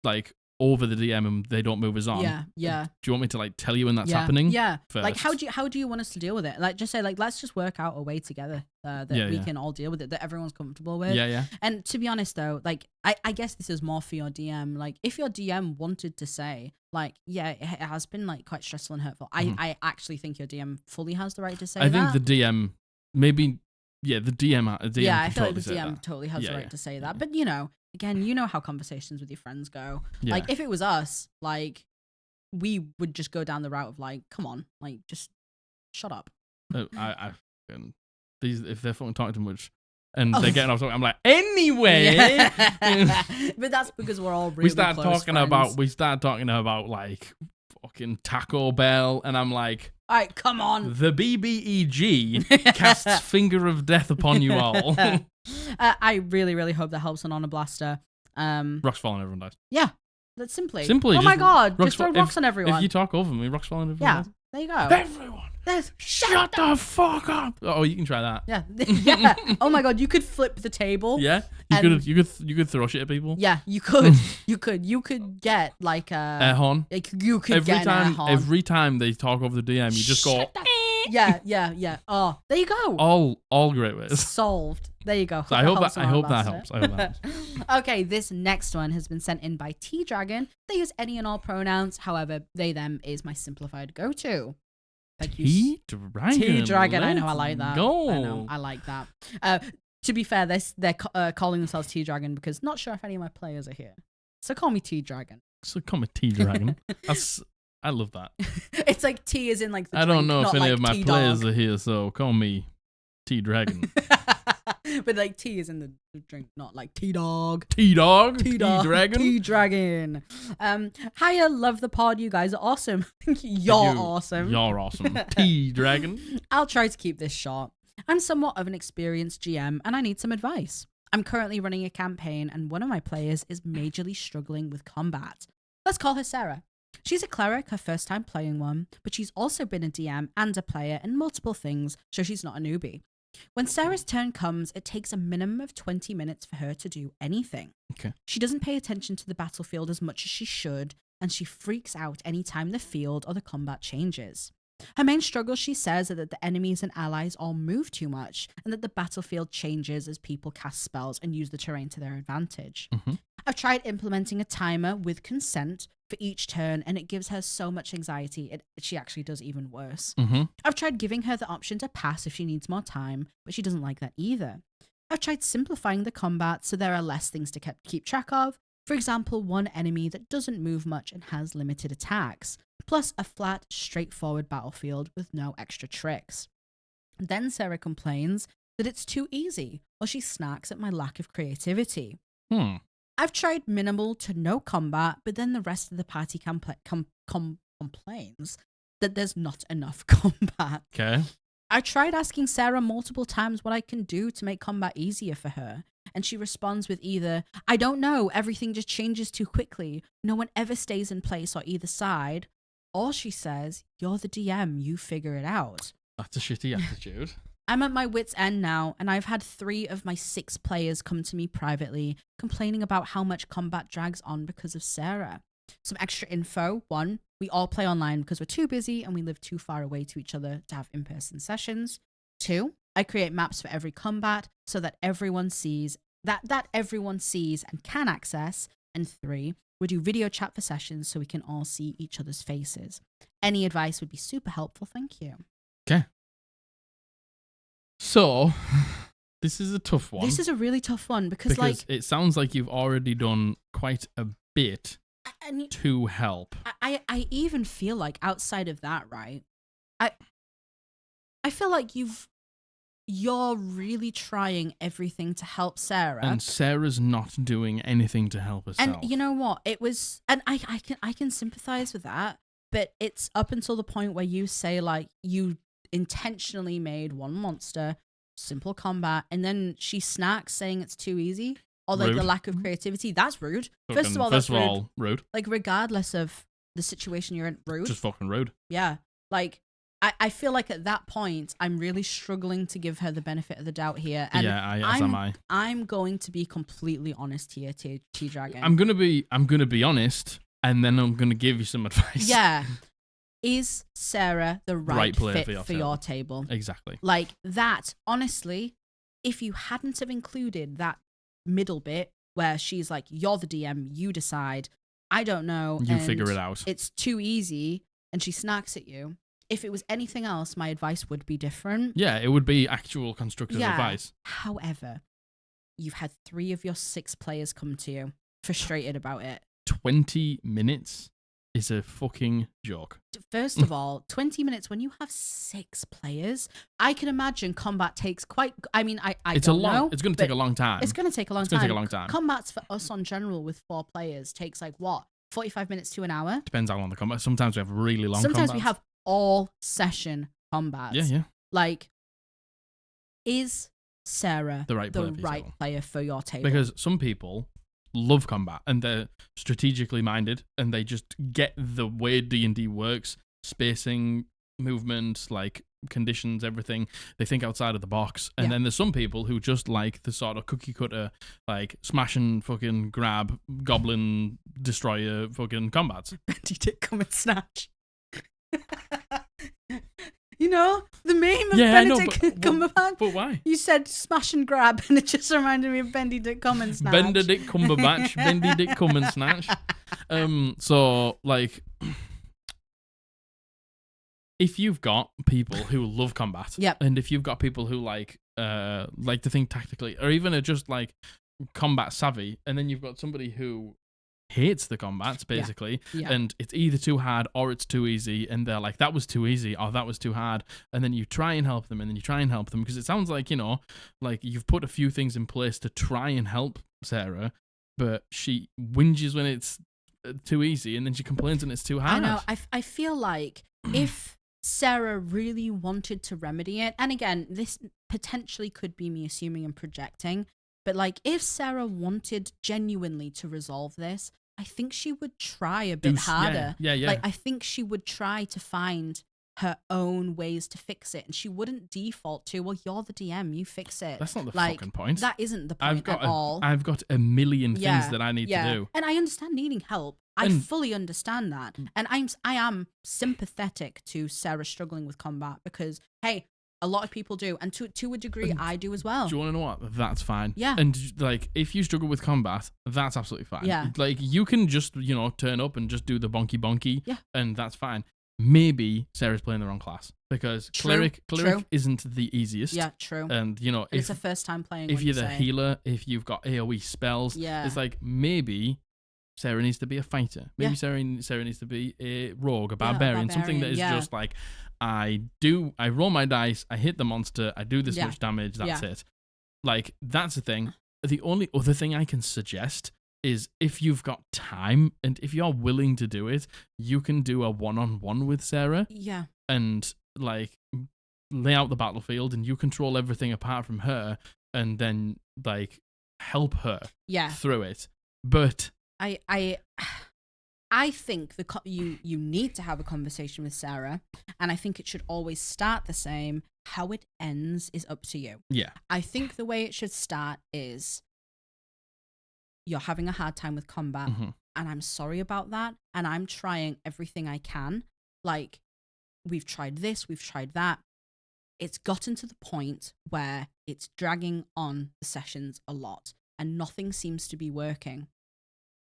like over the DM and they don't move us on. Yeah. Do you want me to, like, tell you when that's happening? Yeah. First? Like, how do you want us to deal with it? Like, just say, like, let's just work out a way together that we can all deal with it, that everyone's comfortable with. Yeah. And to be honest, though, like, I guess this is more for your DM. Like, if your DM wanted to say, like, it has been, like, quite stressful and hurtful, I actually think your DM fully has the right to say that. I think the DM, maybe, the DM I feel like the DM totally has the right to say that. But, you know, again, you know how conversations with your friends go. Yeah. Like, if it was us, like, we would just go down the route of, like, come on, like, just shut up. If they're fucking talking too much and they're getting off topic, I'm like, anyway. But that's because we're all really we start close talking friends. about like fucking Taco Bell, and I'm like, all right, come on. The BBEG casts finger of death upon you all. I really, really hope that helps Anonablaster. Rocks fall and everyone dies. Yeah, that's simply. Oh my god, just throw rocks on everyone. If you talk over me, rocks fall and everyone dies. There you go. Everyone, shut the fuck up. Oh, you can try that. Yeah, yeah. Oh my god, you could flip the table. Yeah, you could throw shit at people. Yeah, you could. You could get like a air horn. Like you could get an air horn. Every time they talk over the DM, you just go. Yeah. Oh, there you go. All great ways. Solved. There you go. So I hope that helps. Okay, this next one has been sent in by T Dragon. They use any and all pronouns. However, they them is my simplified go-to. Thank you. T Dragon. I know. I like that. Go. I know. I like that. To be fair, they're calling themselves T Dragon because not sure if any of my players are here. So call me T Dragon. So call me T Dragon. I love that. It's like T is in like the I don't know if any like of my T-dog. players are here, so call me T Dragon. But like T is in the drink, not like T-dog. T-dog? T-dog. T-dragon? T-dragon. Hiya, love the pod. You guys are awesome. You're awesome. You're awesome. T-dragon. I'll try to keep this short. I'm somewhat of an experienced GM and I need some advice. I'm currently running a campaign and one of my players is majorly struggling with combat. Let's call her Sarah. She's a cleric, her first time playing one, but she's also been a DM and a player in multiple things, so she's not a newbie. When Sarah's turn comes, it takes a minimum of 20 minutes for her to do anything. Okay. She doesn't pay attention to the battlefield as much as she should, and she freaks out anytime the field or the combat changes. Her main struggle, she says, are that the enemies and allies all move too much, and that the battlefield changes as people cast spells and use the terrain to their advantage. Mm-hmm. I've tried implementing a timer with consent for each turn, and it gives her so much anxiety, she actually does even worse. Mm-hmm. I've tried giving her the option to pass if she needs more time, but she doesn't like that either. I've tried simplifying the combat so there are less things to keep track of. For example, one enemy that doesn't move much and has limited attacks, plus a flat, straightforward battlefield with no extra tricks. Then Sarah complains that it's too easy, or she snarks at my lack of creativity. I've tried minimal to no combat, but then the rest of the party complains that there's not enough combat. Okay. I tried asking Sarah multiple times what I can do to make combat easier for her, and she responds with either, I don't know, everything just changes too quickly, no one ever stays in place on either side, or she says, you're the DM, you figure it out. That's a shitty attitude. I'm at my wit's end now, and I've had 3 of my 6 players come to me privately, complaining about how much combat drags on because of Sarah. Some extra info. 1, we all play online because we're too busy and we live too far away to each other to have in-person sessions. 2, I create maps for every combat so that everyone sees that everyone sees and can access. And 3, we do video chat for sessions so we can all see each other's faces. Any advice would be super helpful. Thank you. Okay. So, this is a tough one. This is a really tough one because like it sounds like you've already done quite a bit to help. I even feel like outside of that, right? I feel like you're really trying everything to help Sarah, and Sarah's not doing anything to help herself. And you know what? It was, and I can sympathize with that, but it's up until the point where you say like you intentionally made one monster, simple combat, and then she snacks saying it's too easy or like rude. The lack of creativity. That's rude. First of all, rude. Like regardless of the situation you're in, rude. Just fucking rude. Yeah. Like I feel like at that point I'm really struggling to give her the benefit of the doubt here. And yeah, I'm going to be completely honest here, T Dragon. I'm gonna be honest, and then I'm gonna give you some advice. Yeah. Is Sarah the right player fit for your table? Exactly. Like that, honestly, if you hadn't have included that middle bit where she's like, you're the DM, you decide, I don't know. You figure it out. It's too easy, and she snarks at you. If it was anything else, my advice would be different. Yeah, it would be actual constructive advice. However, you've had 3 of your 6 players come to you, frustrated about it. 20 minutes is a fucking joke. First of all, 20 minutes when you have 6 players, I can imagine combat takes quite. I mean, it's don't know. It's going to take a long time. It's going to take a long time. It's going to take a long time. Combats for us on general with 4 players takes like what? 45 minutes to an hour? Depends how long the combat. Sometimes we have really long Sometimes combats. we have all session combats. Yeah. Like, is Sarah the right player for your table? Because some people love combat and they're strategically minded and they just get the way D&D works, spacing, movement, like conditions, everything. They think outside of the box. And then there's some people who just like the sort of cookie cutter, like smash and fucking grab, goblin destroyer fucking combats. Bendy Dick come and snatch. You know, the meme of Benedict Cumberbatch. But why? You said smash and grab, and it just reminded me of Bendy Dick come and snatch. Benedict Cumberbatch, Bendy Dick come and snatch. So, like, if you've got people who love combat, and if you've got people who like to think tactically, or even are just like combat savvy, and then you've got somebody who hates the combats basically, and it's either too hard or it's too easy, and they're like, that was too easy or that was too hard, and then you try and help them, and then you try and help them, because it sounds like, you know, like you've put a few things in place to try and help Sarah, but she whinges when it's too easy, and then she complains when it's too hard. I know. I feel like if Sarah really wanted to remedy it, and again, this potentially could be me assuming and projecting, but like if Sarah wanted genuinely to resolve this, I think she would try a bit harder. Yeah. Like I think she would try to find her own ways to fix it, and she wouldn't default to, well, you're the DM, you fix it. That's not the fucking point. That isn't the point at all. I've got a million things that I need to do. And I understand needing help. I fully understand that. And I am sympathetic to Sarah struggling with combat, because, hey, a lot of people do, and to a degree, I do as well. Do you want to know what? That's fine. Yeah. And like, if you struggle with combat, that's absolutely fine. Yeah. Like, you can just, you know, turn up and just do the bonky, yeah, and that's fine. Maybe Sarah's playing the wrong class, because cleric isn't the easiest. Yeah, true. And you know, it's a first time playing. If you're the healer, if you've got AoE spells, it's like maybe Sarah needs to be a fighter. Maybe Sarah needs to be a rogue, a barbarian, something that is just like, I roll my dice, I hit the monster, I do this much damage, that's it. Like, that's the thing. The only other thing I can suggest is, if you've got time and if you're willing to do it, you can do a one-on-one with Sarah. Yeah. And like lay out the battlefield, and you control everything apart from her, and then like help her through it. But I think you need to have a conversation with Sarah, and I think it should always start the same. How it ends is up to you. Yeah. I think the way it should start is, you're having a hard time with combat, and I'm sorry about that, and I'm trying everything I can. Like, we've tried this, we've tried that. It's gotten to the point where it's dragging on the sessions a lot, and nothing seems to be working.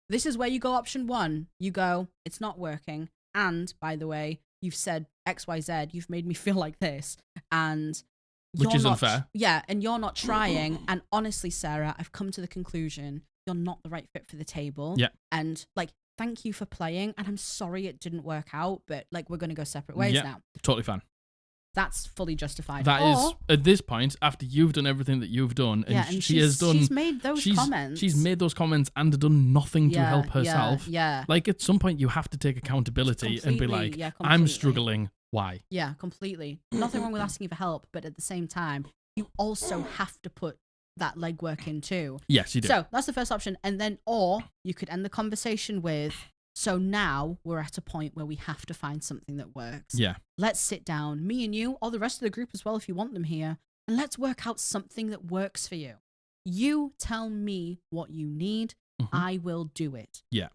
This is where you go option 1. You go, it's not working, and by the way, you've said XYZ, you've made me feel like this, and which is unfair. Yeah, and you're not trying. And honestly, Sarah, I've come to the conclusion you're not the right fit for the table. Yeah. And like, thank you for playing, and I'm sorry it didn't work out, but like, we're going to go separate ways now. Totally fine. That's fully justified. That is, at this point, after you've done everything that you've done, and she's made those comments. She's made those comments and done nothing to help herself. Yeah. Like, at some point, you have to take accountability and be like, I'm struggling. Why? Yeah, completely. Nothing wrong with asking for help, but at the same time, you also have to put that legwork in too. Yes, you do. So that's the first option. And then, or you could end the conversation with, so now we're at a point where we have to find something that works. Yeah. Let's sit down, me and you, or the rest of the group as well if you want them here, and let's work out something that works for you. You tell me what you need, I will do it. Yeah.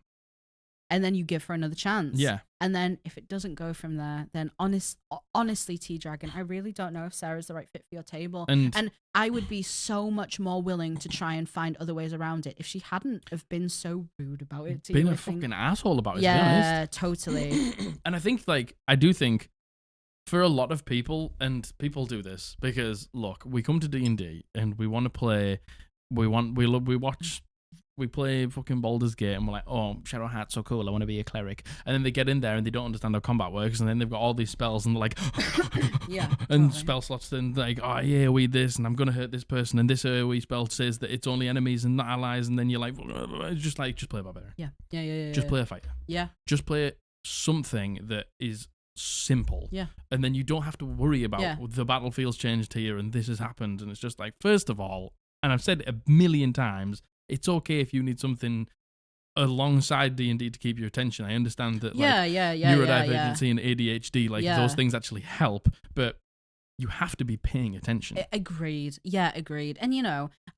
And then you give her another chance. Yeah. And then if it doesn't go from there, then honestly, T-Dragon, I really don't know if Sarah's the right fit for your table. And I would be so much more willing to try and find other ways around it if she hadn't have been so rude about it. Been a fucking asshole about it, to be honest. Yeah, totally. And I think, like, I do think for a lot of people, and people do this because, look, we come to D&D and we want to play, we play fucking Baldur's Gate, and we're like, oh, Shadowheart's so cool, I want to be a cleric. And then they get in there and they don't understand how combat works, and then they've got all these spells, and they're like, and spell slots, and like, oh, yeah, AoE this, and I'm going to hurt this person, and this AoE spell says that it's only enemies and not allies, and then you're like, just play a barbarian. Yeah. Just play a fighter. Yeah. Just play something that is simple. Yeah. And then you don't have to worry about the battlefield's changed here, and this has happened, and it's just like, first of all, and I've said it a million times, it's okay if you need something alongside D&D to keep your attention. I understand that neurodivergency and ADHD, those things actually help, but you have to be paying attention. Agreed. Yeah, agreed. And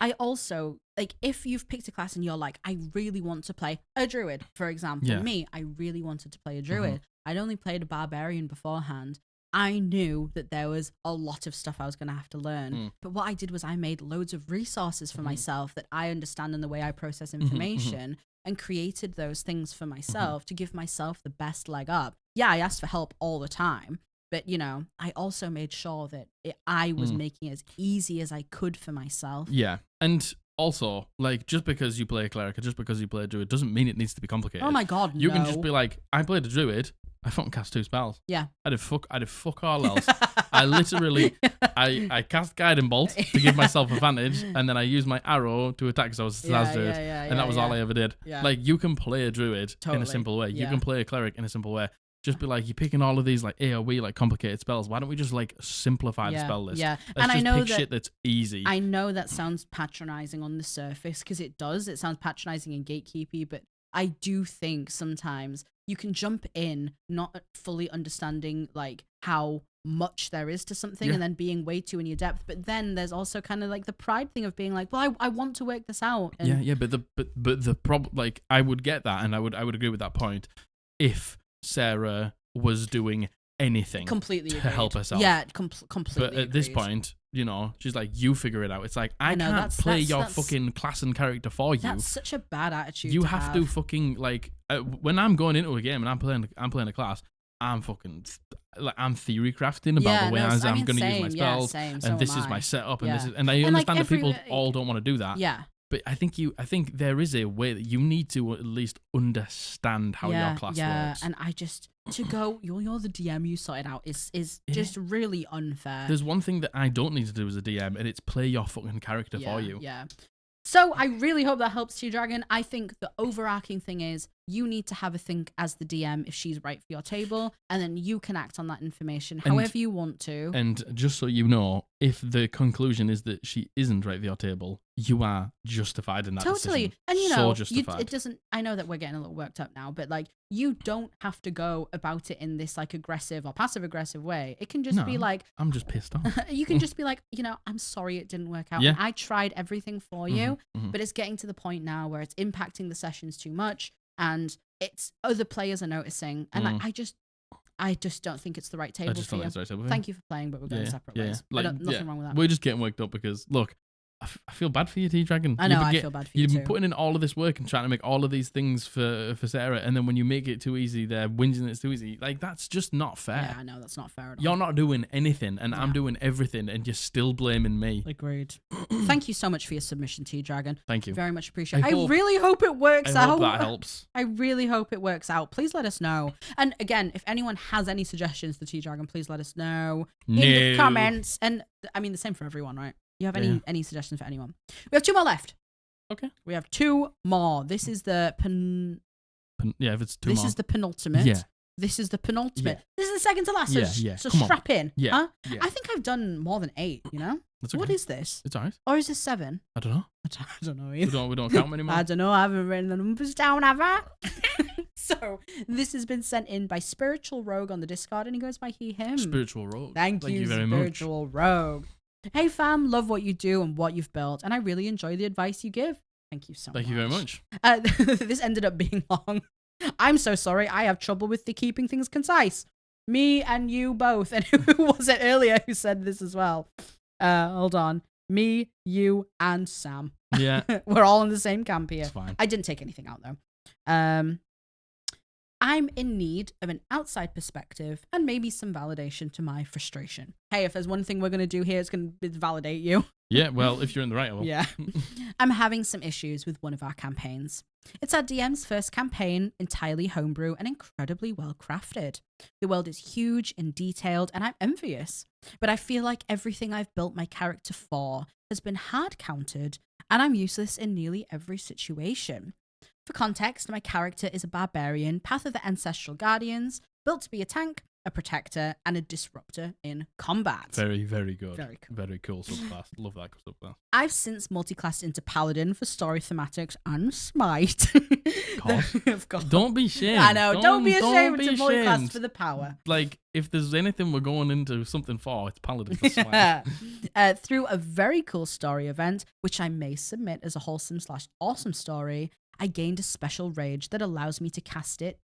I also, if you've picked a class and you're like, I really want to play a druid, for example. Me, I really wanted to play a druid. I'd only played a barbarian beforehand. I knew that there was a lot of stuff I was going to have to learn. But what I did was I made loads of resources for myself that I understand in the way I process information and created those things for myself to give myself the best leg up. Yeah, I asked for help all the time. But, I also made sure that I was making it as easy as I could for myself. Yeah. And also, just because you play a cleric or just because you play a druid doesn't mean it needs to be complicated. Oh my God, You can just be like, I played a druid. I fucking cast 2 spells. Yeah. I did fuck all else. I literally, I cast Guiding Bolt to give myself advantage, and then I used my arrow to attack because I was a Saz druid, and that was all I ever did. Yeah. You can play a druid in a simple way. You can play a cleric in a simple way. Just be like, you're picking all of these AoE complicated spells. Why don't we just simplify the spell list? Yeah, Let's and just I know pick shit that's easy. I know that sounds patronizing on the surface because it does. It sounds patronizing and gatekeepy, but I do think sometimes you can jump in not fully understanding how much there is to something and then being way too in your depth. But then there's also kind of the pride thing of being like, well, I want to work this out. And but the problem, I would get that, and I would agree with that point if Sarah was doing anything completely to help herself. Yeah, completely. But at this point, she's like, you figure it out. It's like, I can't play your fucking class and character for you. That's such a bad attitude. You have to fucking when I'm going into a game and I'm playing a class, I'm fucking I'm theory crafting about the way I'm going to use my spells, and this is my setup, and I understand that people all don't want to do that. Yeah. But I think there is a way that you need to at least understand how your class works. Yeah, and I just to go, you're the DM, you sort it out is just really unfair. There's one thing that I don't need to do as a DM, and it's play your fucking character for you. Yeah. So I really hope that helps you, Dragon. I think the overarching thing is you need to have a think as the DM if she's right for your table, and then you can act on that information however you want to. And just so you know, if the conclusion is that she isn't right for your table, you are justified in that decision. And so justified. It doesn't. I know that we're getting a little worked up now, but you don't have to go about it in this aggressive or passive aggressive way. It can just be I'm just pissed off. You can just be like, I'm sorry it didn't work out. Yeah. I tried everything for you, but it's getting to the point now where it's impacting the sessions too much, and it's other players are noticing, and I just don't think it's the right table for you. Thank you for playing, but we're going separate ways. Nothing wrong with that. We're just getting worked up because look, I feel bad for you, T-Dragon. I know, I feel bad for you too. You've been putting in all of this work and trying to make all of these things for Sarah, and then when you make it too easy, they're whinging it's too easy. That's just not fair. Yeah, I know, that's not fair at all. You're not doing anything, and I'm doing everything, and you're still blaming me. Agreed. Thank you so much for your submission, T-Dragon. Thank you. Very much appreciate it. I really hope it works out. I hope that helps. I really hope it works out. Please let us know. And again, if anyone has any suggestions for T-Dragon, please let us know in the comments. And I mean, the same for everyone, right? You have any suggestions for anyone? We have 2 more left. Okay. We have 2 more. This is the if it's 2 This more. is the penultimate. Yeah. This is the penultimate. Yeah. This is the second to last. So Come strap in. Yeah. Huh? Yeah. I think I've done more than 8, That's okay. What is this? It's alright. Or is this 7? I don't know. I don't know either. We don't count anymore. I don't know. I haven't written the numbers down, have I? So this has been sent in by Spiritual Rogue on the Discord, and he goes by he, him. Spiritual Rogue. Thank you very much. Spiritual Rogue. Hey fam, love what you do and what you've built, and I really enjoy the advice you give. Thank you so much. Thank you very much. This ended up being long. I'm so sorry. I have trouble with keeping things concise. Me and you both. And who was it earlier who said this as well? Hold on. Me, you, and Sam. Yeah. We're all in the same camp here. It's fine. I didn't take anything out though. I'm in need of an outside perspective and maybe some validation to my frustration. Hey, if there's one thing we're going to do here, it's going to validate you. Yeah, well, if you're in the right, I will. Yeah. I'm having some issues with one of our campaigns. It's our DM's first campaign, entirely homebrew and incredibly well crafted. The world is huge and detailed, and I'm envious. But I feel like everything I've built my character for has been hard countered, and I'm useless in nearly every situation. For context, my character is a barbarian, path of the Ancestral Guardians, built to be a tank, a protector, and a disruptor in combat. Very, very good. Very cool. Very cool subclass. Love that subclass. I've since multiclassed into Paladin for story thematics and Smite. Of course. Don't be ashamed. I know. Don't be ashamed to multiclass ashamed. for the power. Like, if there's anything we're going into something for, it's Paladin for Smite. Through a very cool story event, which I may submit as a wholesome/awesome story, I gained a special rage that allows me to cast it.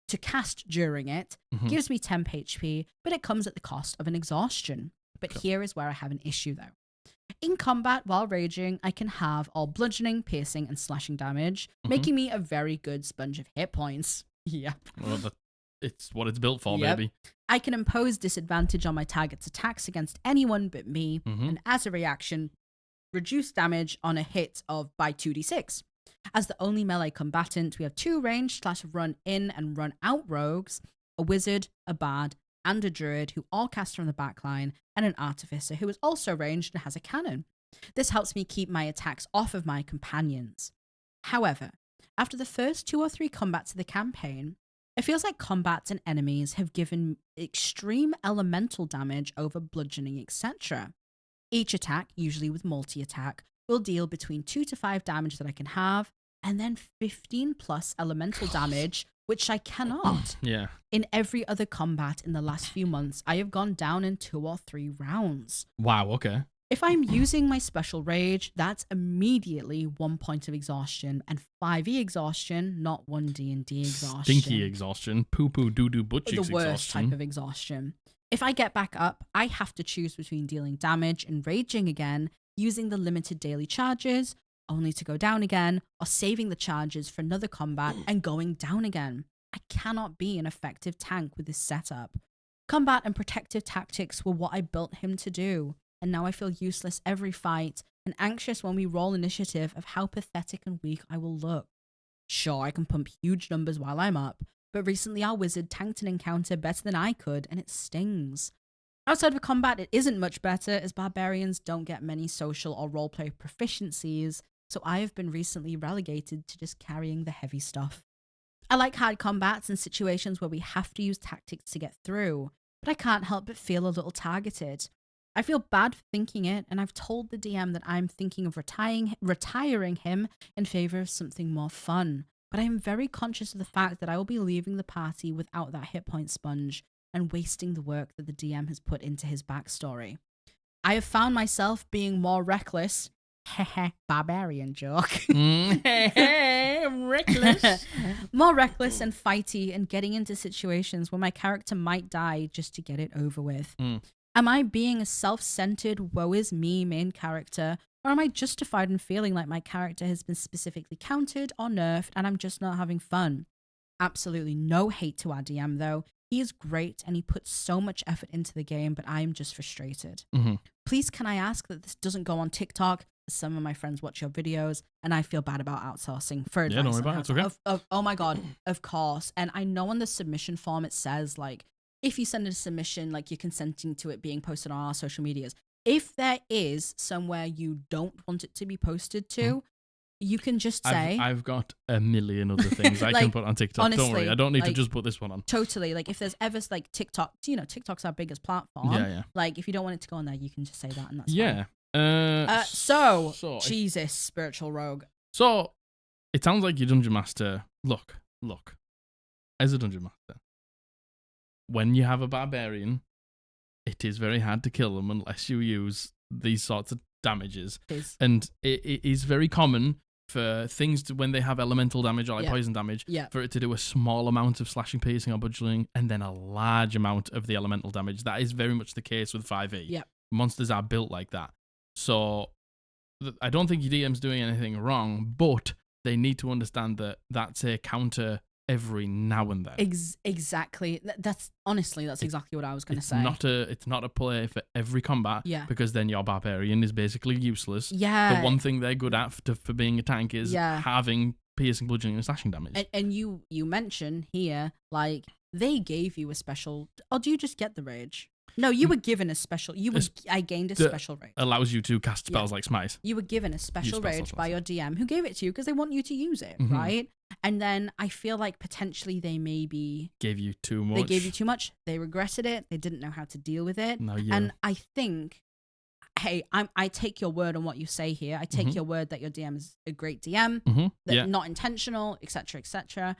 To cast during it, gives me temp HP, but it comes at the cost of an exhaustion. But here is where I have an issue, though. In combat, while raging, I can have all bludgeoning, piercing, and slashing damage, making me a very good sponge of hit points. Yeah. Well, it's what it's built for, baby. I can impose disadvantage on my target's attacks against anyone but me, and as a reaction, reduce damage on a hit by 2d6. As the only melee combatant, we have 2 ranged/run in and run out rogues, a wizard, a bard, and a druid who all cast from the backline, and an artificer who is also ranged and has a cannon. This helps me keep my attacks off of my companions. However, after the first 2 or 3 combats of the campaign, it feels like combats and enemies have given extreme elemental damage over bludgeoning, etc. Each attack, usually with multi-attack, will deal between 2 to 5 damage that I can have, and then 15 plus elemental damage, which I cannot. Yeah. In every other combat in the last few months, I have gone down in 2 or 3 rounds. Wow, okay. If I'm using my special rage, that's immediately 1 point of exhaustion and 5e exhaustion, not 1 D&D exhaustion. Stinky exhaustion, poo-poo doo-doo butt cheeks exhaustion. The worst type of exhaustion. If I get back up, I have to choose between dealing damage and raging again, using the limited daily charges, only to go down again, or saving the charges for another combat and going down again. I cannot be an effective tank with this setup. Combat and protective tactics were what I built him to do, and now I feel useless every fight and anxious when we roll initiative of how pathetic and weak I will look. Sure, I can pump huge numbers while I'm up, but recently our wizard tanked an encounter better than I could, and it stings. Outside of combat, it isn't much better, as barbarians don't get many social or roleplay proficiencies, so I have been recently relegated to just carrying the heavy stuff. I like hard combats and situations where we have to use tactics to get through, but I can't help but feel a little targeted. I feel bad for thinking it, and I've told the DM that I'm thinking of retiring him in favor of something more fun, but I am very conscious of the fact that I will be leaving the party without that hit point sponge, and wasting the work that the DM has put into his backstory. I have found myself being more reckless. Barbarian joke. Reckless. More reckless and fighty, and getting into situations where my character might die just to get it over with. Am I being a self-centered, woe is me main character, or am I justified in feeling like my character has been specifically countered or nerfed and I'm just not having fun? Absolutely no hate to our DM though. He is great and he puts so much effort into the game, but I am just frustrated. Please, can I ask that this doesn't go on TikTok? Some of my friends watch your videos and I feel bad about outsourcing for advice. Yeah, don't worry about it. It's okay. Oh my God, of course. And I know on the submission form it says, like, if you send a submission, like, you're consenting to it being posted on our social medias. If there is somewhere you don't want it to be posted to, you can just say... I've got a million other things I can put on TikTok. Honestly, don't worry, I don't need to just put this one on. Totally. Like, if there's ever, like, TikTok, you know, TikTok's our biggest platform. Yeah. Like, if you don't want it to go on there, you can just say that and that's fine. So Jesus, spiritual rogue. So, it sounds like your Dungeon Master... Look. As a Dungeon Master, when you have a barbarian, it is very hard to kill them unless you use these sorts of damages. And it is very common for things to, when they have elemental damage or like poison damage, for it to do a small amount of slashing, piercing, or bludgeoning, and then a large amount of the elemental damage. That is very much the case with 5e. Monsters are built like that. So I don't think your DM's doing anything wrong, but they need to understand that that's a counter every now and then. Exactly. That's exactly what I was going to say. It's not a play for every combat, because then your barbarian is basically useless. The one thing they're good at for being a tank is having piercing, bludgeoning, and slashing damage. And you mention here, like, they gave you a special, or do you just get the rage? No, you were given a special. I gained a special rage. Allows you to cast spells like Smite. You were given a special rage by your DM, who gave it to you because they want you to use it, right? And then I feel like potentially they maybe gave you too much. They gave you too much. They regretted it. They didn't know how to deal with it. And I think, hey, I take your word on what you say here. I take your word that your DM is a great DM, that not intentional, etc., etc.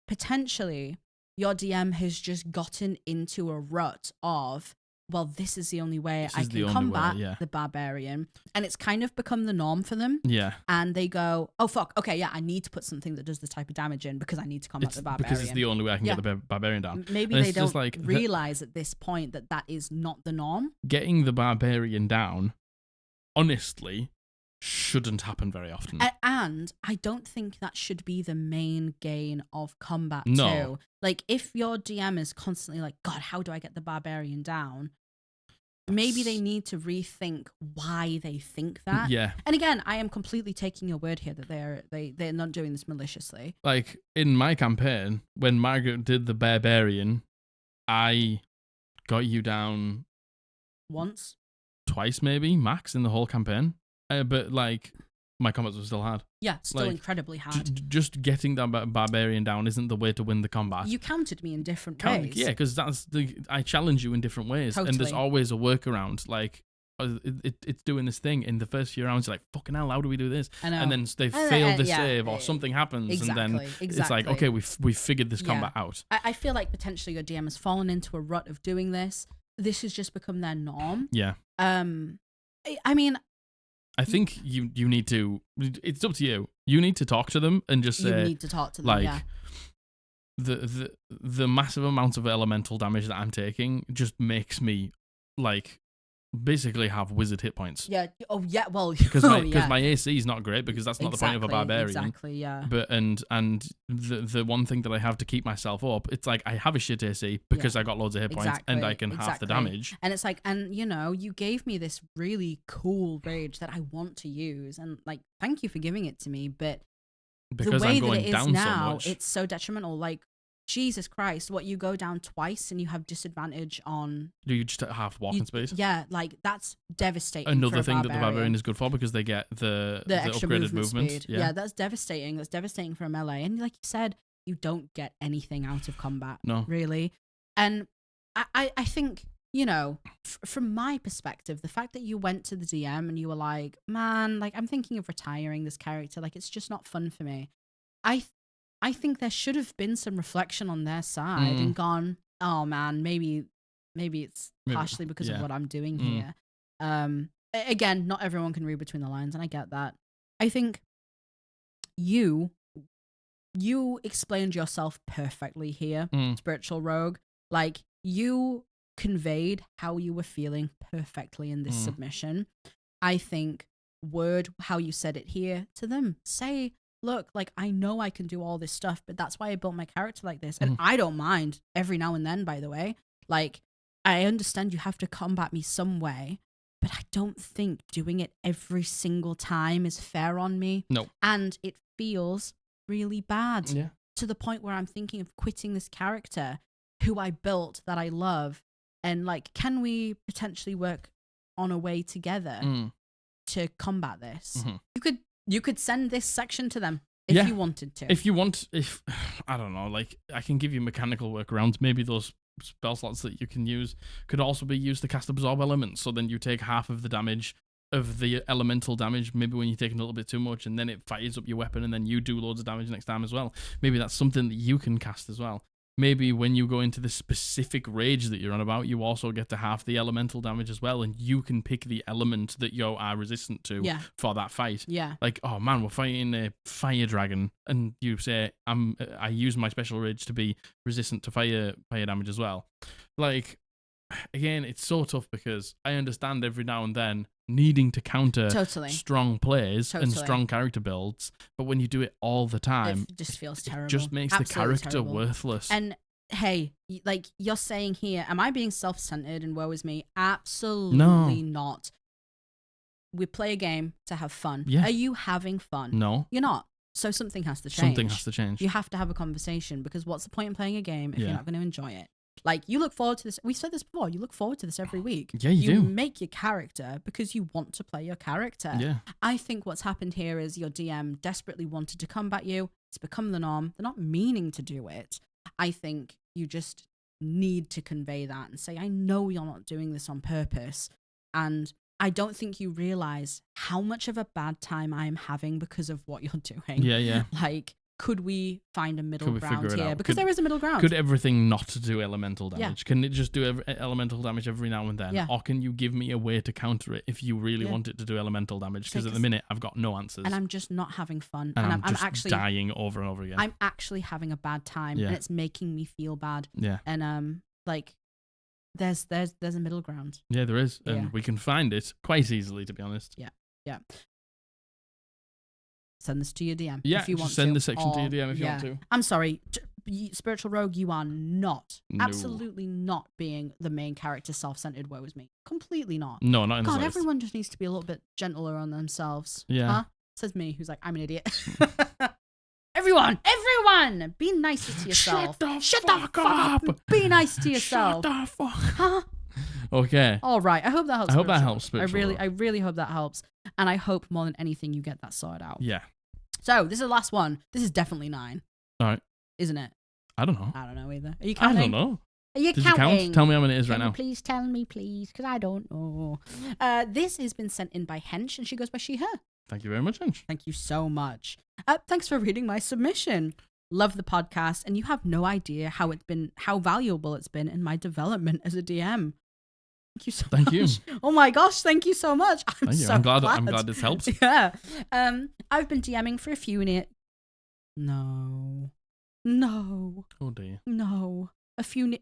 Potentially, your DM has just gotten into a rut of, well, this is the only way I can combat the barbarian. And it's kind of become the norm for them. Yeah. And they go, oh, fuck, okay, yeah, I need to put something that does this type of damage in because I need to combat the barbarian. Because it's the only way I can get the barbarian down. Maybe they don't realize at this point that that is not the norm. Getting the barbarian down, honestly, shouldn't happen very often. And I don't think that should be the main gain of combat too. Like, if your DM is constantly like, God, how do I get the barbarian down? Maybe they need to rethink why they think that. Yeah. And again, I am completely taking your word here that they're not doing this maliciously. Like, in my campaign, when Margaret did the barbarian, I got you down once, twice maybe, max, in the whole campaign. But like, my combats were still hard. Yeah, still incredibly hard. Just getting that barbarian down isn't the way to win the combat. You countered me in different ways. Yeah, because I challenge you in different ways, and there's always a workaround. Like, it's doing this thing in the first few rounds. You're like, fucking hell, how do we do this? I know. And then they fail this save, or something happens, and then it's like, okay, we've figured this combat out. I feel like potentially your DM has fallen into a rut of doing this. This has just become their norm. Yeah. I mean, I think you need to. It's up to you. You need to talk to them and just say. You need to talk to them. Like, the massive amount of elemental damage that I'm taking just makes me like basically have wizard hit points. Yeah. Oh yeah. Well, because my AC is not great, because that's not the point of a barbarian. Exactly. Yeah. But and the one thing that I have to keep myself up, it's like I have a shit AC because I got loads of hit points and I can half the damage. And it's like, and you know, you gave me this really cool rage that I want to use, and like, thank you for giving it to me, but because the way I'm going that it down is now, so much, it's so detrimental. Like, Jesus Christ, what, you go down twice and you have disadvantage on... Do you just have walking space? Yeah, like, that's devastating. Another thing that the barbarian is good for, because they get the extra upgraded movement speed. Yeah, that's devastating. That's devastating for a melee. And like you said, you don't get anything out of combat. No. Really. And I think, you know, from my perspective, the fact that you went to the DM and you were like, man, like, I'm thinking of retiring this character. Like, it's just not fun for me. I think there should have been some reflection on their side and gone, oh man, maybe it's partially because of what I'm doing here. Again, not everyone can read between the lines, and I get that. I think you explained yourself perfectly here, Spiritual Rogue. Like, you conveyed how you were feeling perfectly in this submission. I think word how you said it here to them. Say, look, like, I know I can do all this stuff, but that's why I built my character like this. And I don't mind every now and then, by the way. Like, I understand you have to combat me some way, but I don't think doing it every single time is fair on me. No. And it feels really bad to the point where I'm thinking of quitting this character who I built, that I love. And like, can we potentially work on a way together to combat this? You could send this section to them if you wanted to. If I don't know, like, I can give you mechanical workarounds. Maybe those spell slots that you can use could also be used to cast absorb elements. So then you take half of the damage of the elemental damage, maybe when you're taking a little bit too much, and then it fires up your weapon, and then you do loads of damage next time as well. Maybe that's something that you can cast as well. Maybe when you go into the specific rage that you're on about, you also get to half the elemental damage as well, and you can pick the element that you are resistant to for that fight. Yeah. Like, oh man, we're fighting a fire dragon, and you say, I use my special rage to be resistant to fire damage as well. Like, again, it's so tough, because I understand every now and then needing to counter strong plays and strong character builds, but when you do it all the time, it just feels terrible. It just makes the character worthless. And hey, like you're saying here, am I being self-centered and woe is me? Absolutely not. We play a game to have fun. Yeah. Are you having fun? No. You're not. So something has to change. Something has to change. You have to have a conversation, because what's the point in playing a game if you're not going to enjoy it? Like, you look forward to this. We've said this before. You look forward to this every week. Yeah, you do. You make your character because you want to play your character. Yeah. I think what's happened here is your DM desperately wanted to combat you. It's become the norm. They're not meaning to do it. I think you just need to convey that and say, I know you're not doing this on purpose. And I don't think you realize how much of a bad time I am having because of what you're doing. Yeah. Like, could we find a middle ground here? Out? Because there is a middle ground. Could everything not do elemental damage? Yeah. Can it just do elemental damage every now and then? Yeah. Or can you give me a way to counter it if you really want it to do elemental damage? Because at the minute, I've got no answers. And I'm just not having fun. And I'm just actually dying over and over again. I'm actually having a bad time, and it's making me feel bad. Yeah. And like, there's a middle ground. Yeah, there is, and we can find it quite easily, to be honest. Yeah. Send this to your DM if you want to. Send the section to your DM if you want to. I'm sorry, Spiritual Rogue, you are not, absolutely not being the main character self-centered woe is me. Completely not. No, not in the God, slightest. everyone just needs to be a little bit gentler on themselves. Yeah. Huh? Says me, who's like, I'm an idiot. Everyone, be nicer to yourself. Shut the fuck up. Be nice to yourself. Shut the fuck Huh? Okay. All right. I hope that helps. I hope that helps. I really hope that helps. And I hope more than anything you get that sorted out. Yeah. So this is the last one. This is definitely 9. All right. Isn't it? I don't know. I don't know either. Are you counting? I don't know. Are you Did counting? You count? Tell me how many it is right now. Please tell me, please, because I don't know. This has been sent in by Henshhh, and she goes by she, her. Thank you very much, Henshhh. Thank you so much. Thanks for reading my submission. Love the podcast, and you have no idea how valuable it's been in my development as a DM. Thank you so much. Thank you. Oh my gosh, thank you so much. I'm glad this helped. Yeah. I've been DMing for a few No. Oh dear. No. A few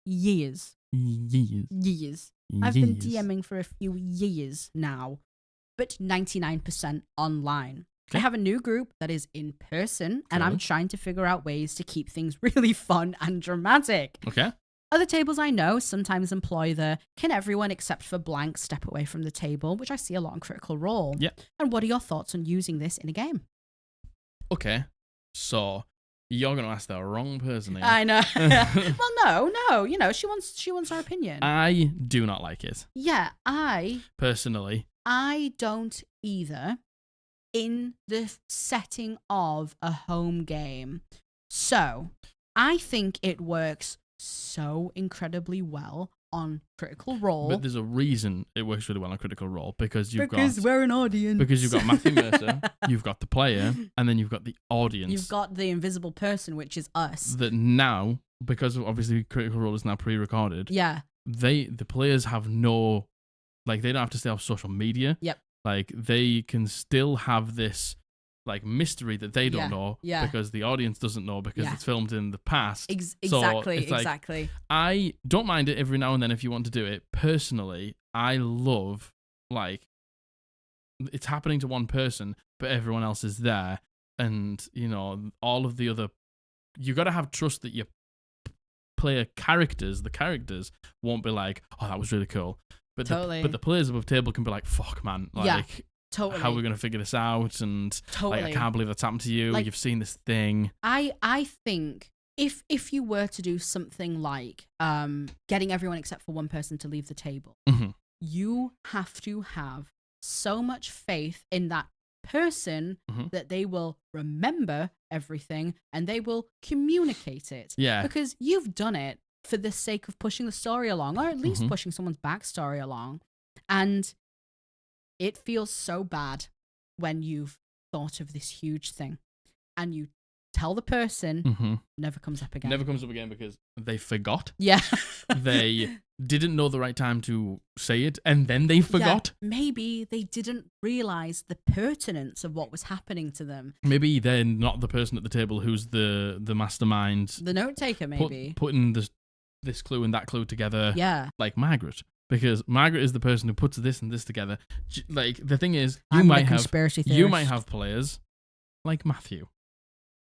years. I've been DMing for a few years now, but 99% online. Okay. I have a new group that is in person, and I'm trying to figure out ways to keep things really fun and dramatic. Okay. Other tables I know sometimes employ the "can everyone except for blank step away from the table," which I see a lot in Critical Role. Yeah. And what are your thoughts on using this in a game? Okay. So you're going to ask the wrong person here. I know. Well, no. You know, she wants our opinion. I do not like it. Yeah, personally, I don't either. In the setting of a home game. So, I think it works so incredibly well on Critical Role. But there's a reason it works really well on Critical Role, because we're an audience. Because you've got Matthew Mercer, you've got the player, and then you've got the audience. You've got the invisible person, which is us. That now, because obviously Critical Role is now pre-recorded, yeah, the players have no, like, they don't have to stay off social media. Yep. Like, they can still have this, like, mystery that they don't know because the audience doesn't know because it's filmed in the past. Exactly. I don't mind it every now and then if you want to do it. Personally, I love, like, it's happening to one person, but everyone else is there. And, you know, all of the other... You got to have trust that your player characters, the characters, won't be like, oh, that was really cool. But the players above table can be like, fuck, man. Like, totally. How are we going to figure this out? And like, I can't believe that's happened to you. Like, you've seen this thing. I think if you were to do something like getting everyone except for one person to leave the table, you have to have so much faith in that person that they will remember everything and they will communicate it. Yeah. Because you've done it for the sake of pushing the story along, or at least pushing someone's backstory along. And it feels so bad when you've thought of this huge thing and you tell the person, never comes up again. Never comes up again because they forgot. Yeah. They didn't know the right time to say it, and then they forgot. Yeah, maybe they didn't realize the pertinence of what was happening to them. Maybe they're not the person at the table who's the mastermind. The note taker, maybe. Putting this clue and that clue together. Yeah. Like Margaret. Because Margaret is the person who puts this and this together. Like, the thing is, you might have players like Matthew.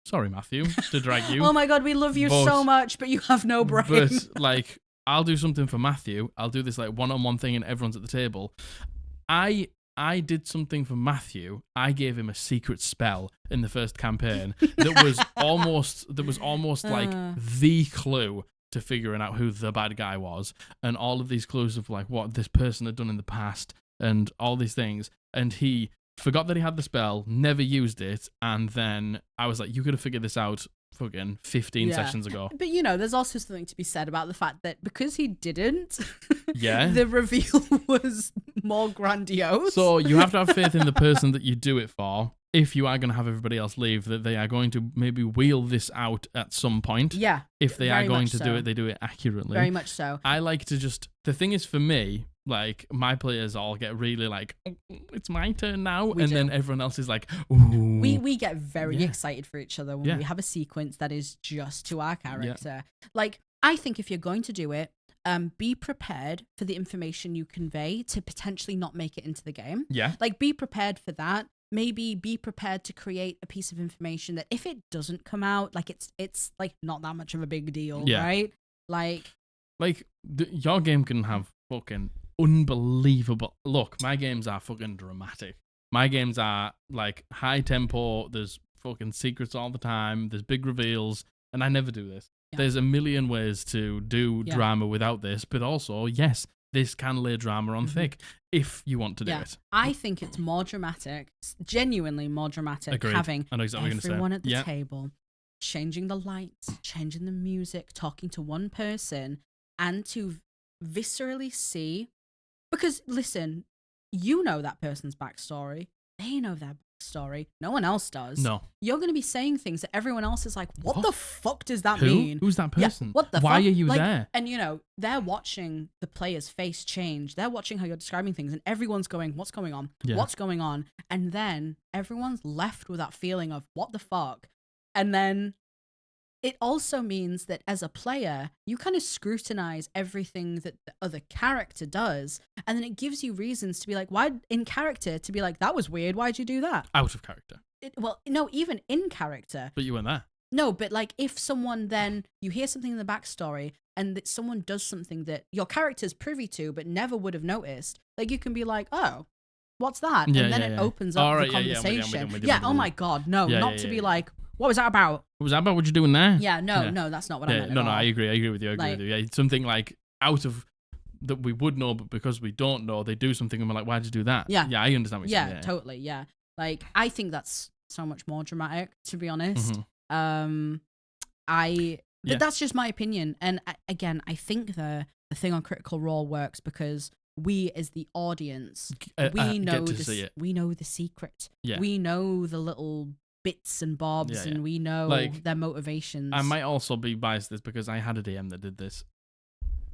Sorry, Matthew, to drag you. Oh my God, we love you so much, but you have no brain. But, like, I'll do something for Matthew. I'll do this, like, one-on-one thing and everyone's at the table. I I did something for Matthew. I gave him a secret spell in the first campaign that was almost like the clue to figuring out who the bad guy was, and all of these clues of like what this person had done in the past and all these things. And he forgot that he had the spell, never used it, and then I was like, you could have figured this out fucking 15 sessions ago. But there's also something to be said about the fact that because he didn't, yeah, the reveal was more grandiose. So you have to have faith in the person that you do it for. If you are going to have everybody else leave, that they are going to maybe wheel this out at some point. Yeah. If they are going to do it, they do it accurately. Very much so. I like to the thing is for me, like my players all get really like, oh, it's my turn now. Then everyone else is like, ooh. We get very excited for each other when we have a sequence that is just to our character. Yeah. Like, I think if you're going to do it, be prepared for the information you convey to potentially not make it into the game. Yeah. Like, be prepared for that. Maybe be prepared to create a piece of information that if it doesn't come out, like it's like not that much of a big deal, right? Like your game can have fucking unbelievable. Look, my games are fucking dramatic. My games are like high tempo. There's fucking secrets all the time. There's big reveals, and I never do this. Yeah. There's a million ways to do drama without this, but also, yes, this can lay drama on thick if you want to do it. I think it's more dramatic, genuinely more dramatic, Agreed. Having I know exactly everyone at the table, changing the lights, changing the music, talking to one person, and to viscerally see. Because, listen, you know that person's backstory. They know their backstory. No one else does. No. You're going to be saying things that everyone else is like, what the fuck does that mean? Who's that person? Yeah, what the Why fuck? are you there? And, they're watching the player's face change. They're watching how you're describing things, and everyone's going, what's going on? Yeah. What's going on? And then everyone's left with that feeling of, what the fuck? And then it also means that as a player, you kind of scrutinize everything that the other character does. And then it gives you reasons to be like, why in character to be like, that was weird. Why'd you do that? Out of character. Well, no, even in character. But you weren't there. No, but like if someone then, you hear something in the backstory and that someone does something that your character's privy to but never would have noticed, like you can be like, oh, what's that? Yeah, and then it opens up the conversation. Oh my God, no, not to be like, what was that about? What was that about? What you doing there? Yeah, no, that's not what I meant. No, I agree. I agree with you. Yeah, something like out of that we would know, but because we don't know, they do something and we're like, why'd you do that? Yeah, I understand what you're saying. Yeah, totally. Yeah, like I think that's so much more dramatic, to be honest. But that's just my opinion. And again, I think the thing on Critical Role works because we, as the audience, we know the secret. Yeah. We know the little bits and bobs, and we know their motivations. I might also be biased this because I had a DM that did this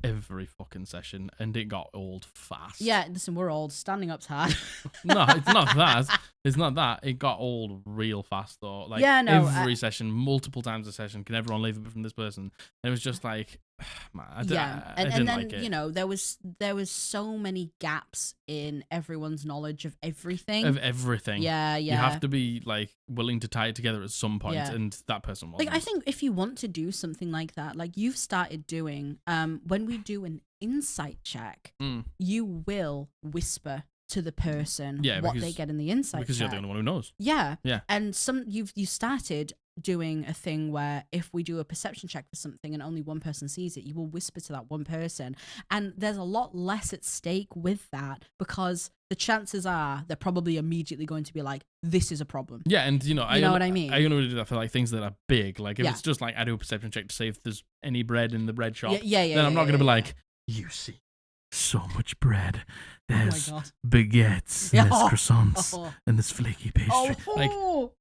every fucking session, and it got old fast. Yeah, listen, we're old. Standing up's hard. No, it's not that. It's not that. It got old real fast though. Like every session, multiple times a session. Can everyone leave it from this person? And it was just like, man, I didn't like it. There was so many gaps in everyone's knowledge of everything. Yeah. You have to be like willing to tie it together at some point, and that person wasn't. Like I think if you want to do something like that, like you've started doing, when we do an insight check, you will whisper to the person what they get in the insight because check. You're the only one who knows. Yeah. And you started doing a thing where if we do a perception check for something and only one person sees it, you will whisper to that one person. And there's a lot less at stake with that because the chances are they're probably immediately going to be like, this is a problem. Yeah, and you know what I mean? I only do that for like things that are big. Like if it's just like I do a perception check to see if there's any bread in the bread shop, then I'm not going to be like, you see so much bread. There's baguettes, there's croissants, and there's flaky pastry.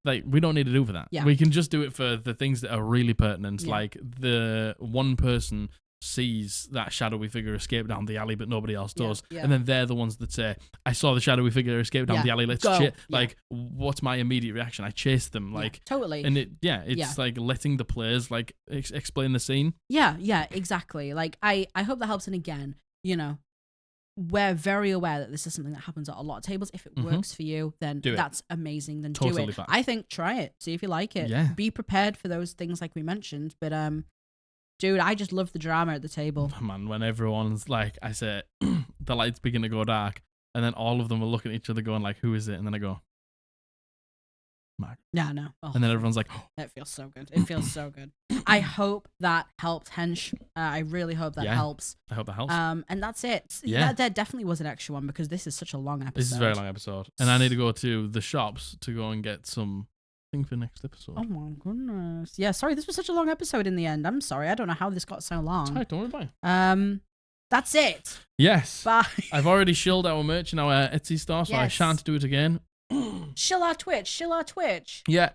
Like we don't need to do for that. Yeah. We can just do it for the things that are really pertinent. Yeah. Like the one person sees that shadowy figure escape down the alley, but nobody else does. Yeah. And then they're the ones that say, I saw the shadowy figure escape down the alley, let's chase. Like, what's my immediate reaction? I chase them. Like, totally. And it's like letting the players like explain the scene. Yeah, exactly. Like, I hope that helps. And again, we're very aware that this is something that happens at a lot of tables. If it works for you, then that's amazing. Then do it. Fine. I think try it. See if you like it. Yeah. Be prepared for those things like we mentioned. But dude, I just love the drama at the table. Man, when everyone's like, I say, the lights begin to go dark, and then all of them will look at each other going like, who is it? And then I go, Mark. Yeah, no. Oh, and then everyone's like, oh. It feels so good. It feels so good. I hope that helped Henshhh. I really hope that helps. I hope that helps. And that's it. Yeah. There definitely was an extra one because this is such a long episode. This is a very long episode. And I need to go to the shops to go and get some thing for next episode. Oh my goodness. Yeah, sorry, this was such a long episode in the end. I'm sorry. I don't know how this got so long. It's all right, don't worry about it. That's it. Yes. Bye. I've already shilled our merch in our Etsy store, so I shan't do it again. Shill our Twitch. Yeah.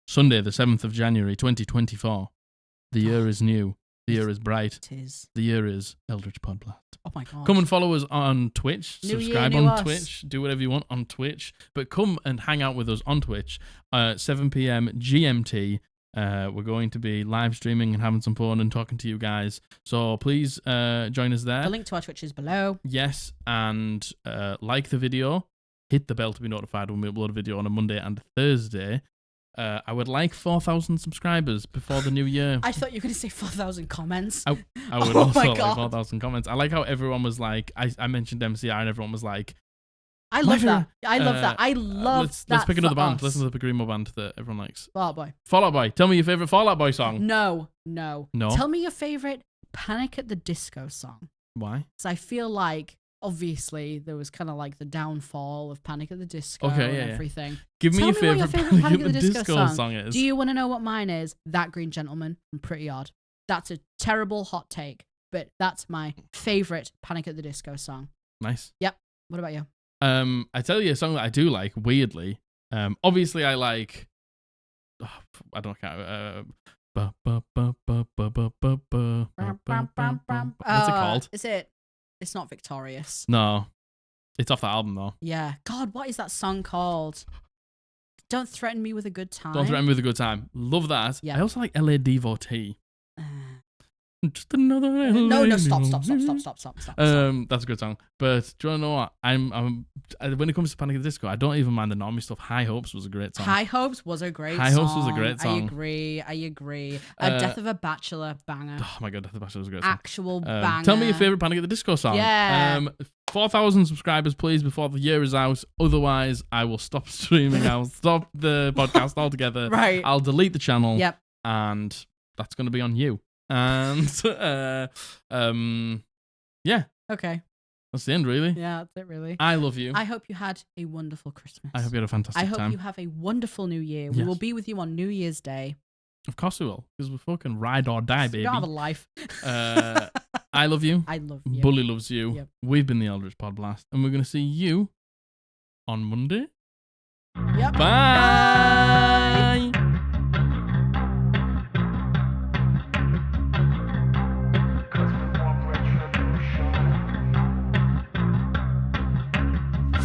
Sunday, the 7th of January, 2024. The year is new. The year is bright. It is. The year is Eldritch Podblast. Oh my god. Come and follow us on Twitch. Subscribe on Twitch. Do whatever you want on Twitch. But come and hang out with us on Twitch. 7 p.m. GMT. We're going to be live streaming and having some fun and talking to you guys. So please join us there. The link to our Twitch is below. Yes. And like the video. Hit the bell to be notified when we upload a video on a Monday and a Thursday. I would like 4,000 subscribers before the new year. I thought you were going to say 4,000 comments. I would also like 4,000 comments. I like how everyone was like, I mentioned MCR and everyone was like, I love that. I love that. I love that. Let's pick another band. Listen to the Grimo band that everyone likes. Fall Out Boy. Fall Out Boy. Tell me your favourite Fall Out Boy song. No. Tell me your favourite Panic at the Disco song. Why? Because I feel like, obviously, there was kind of like the downfall of Panic at the Disco and everything. Give me your favourite Panic at the Disco song is. Do you want to know what mine is? That Green Gentleman from Pretty Odd. That's a terrible hot take, but that's my favourite Panic at the Disco song. Nice. Yep. What about you? I tell you a song that I do like, weirdly. Obviously, I like... I don't know. What's it called? Is it... It's not Victorious. No. It's off that album, though. Yeah. God, what is that song called? Don't Threaten Me with a Good Time. Don't Threaten Me with a Good Time. Love that. Yeah. I also like LA Devotee. Just another LA. No, stop. That's a good song. But do you want to know what? I'm when it comes to Panic at the Disco, I don't even mind the normie stuff. High Hopes was a great song. High Hopes was a great song. I agree. Death of a Bachelor, banger. Oh my god, Death of a Bachelor was a great song. Actual banger. Tell me your favourite Panic at the Disco song. Yeah. 4,000 subscribers, please, before the year is out. Otherwise, I will stop streaming. I'll stop the podcast altogether. Right. I'll delete the channel. Yep. And that's going to be on you. And yeah. Okay. That's the end, really. Yeah, that's it, really. I love you. I hope you had a wonderful Christmas. I hope you had a fantastic time. I hope you have a wonderful New Year. Yes. We will be with you on New Year's Day. Of course we will, because we're fucking ride or die, baby. You don't have a life. I love you. I love you. Bully loves you. Yep. We've been the Eldritch Podblast, and we're going to see you on Monday. Yep. Bye.